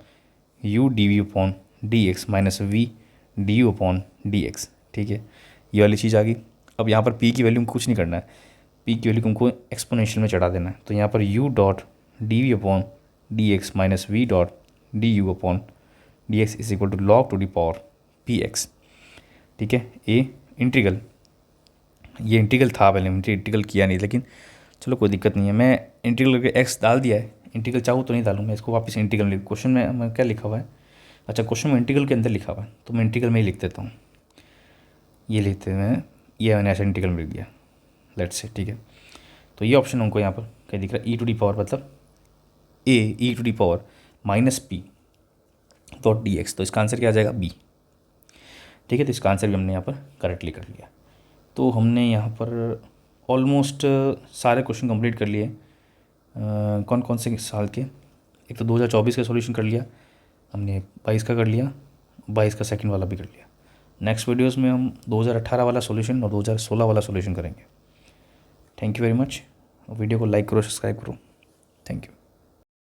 u D we upon D x minus we D you upon D x. ठीक है, ये वाली चीज़ आ गई। अब यहाँ पर p की वैल्यू कुछ नहीं करना है, p की वैल्यू हमको एक्सपोनेंशियल में चढ़ा देना है। तो यहाँ पर u dot D we upon D x minus V dot D you upon D x is equal to log to the power P X. ठीक है, ए इंटीग्रल, ये इंटीग्रल था पहले, मुझे इंटीग्रल किया नहीं, लेकिन चलो कोई दिक्कत नहीं है, मैं इंटीग्रल करके एक्स डाल दिया है, इंटीग्रल चाहूँ तो नहीं डालूँ, मैं इसको वापस इंटीग्रल लिख, क्वेश्चन में क्या लिखा हुआ है, अच्छा क्वेश्चन में इंटीग्रल के अंदर लिखा हुआ है तो मैं इंटीग्रल में ही लिख देता हूँ, ये लिखते हैं, ये मैंने ऐसा इंटीग्रल में लिख दिया, लेट्स से, ठीक है। तो ये ऑप्शन हमको यहाँ पर क्या दिख रहा है, ई टू डी पावर मतलब a e to the power minus p dot D x, तो इसका आंसर क्या आ जाएगा, बी, ठीक है। तो इसका आंसर भी हमने यहाँ पर करेक्टली कर लिया। तो हमने यहाँ पर ऑलमोस्ट सारे क्वेश्चन कंप्लीट कर लिए। कौन कौन से साल के, एक तो 2024 का सॉल्यूशन कर लिया हमने, 22 का कर लिया, 22 का सेकंड वाला भी कर लिया। नेक्स्ट वीडियोस में हम 2018 वाला सॉल्यूशन और 2016 वाला सॉल्यूशन करेंगे। Thank you very much. Video को लाइक करो, सब्सक्राइब करो, थैंक यू।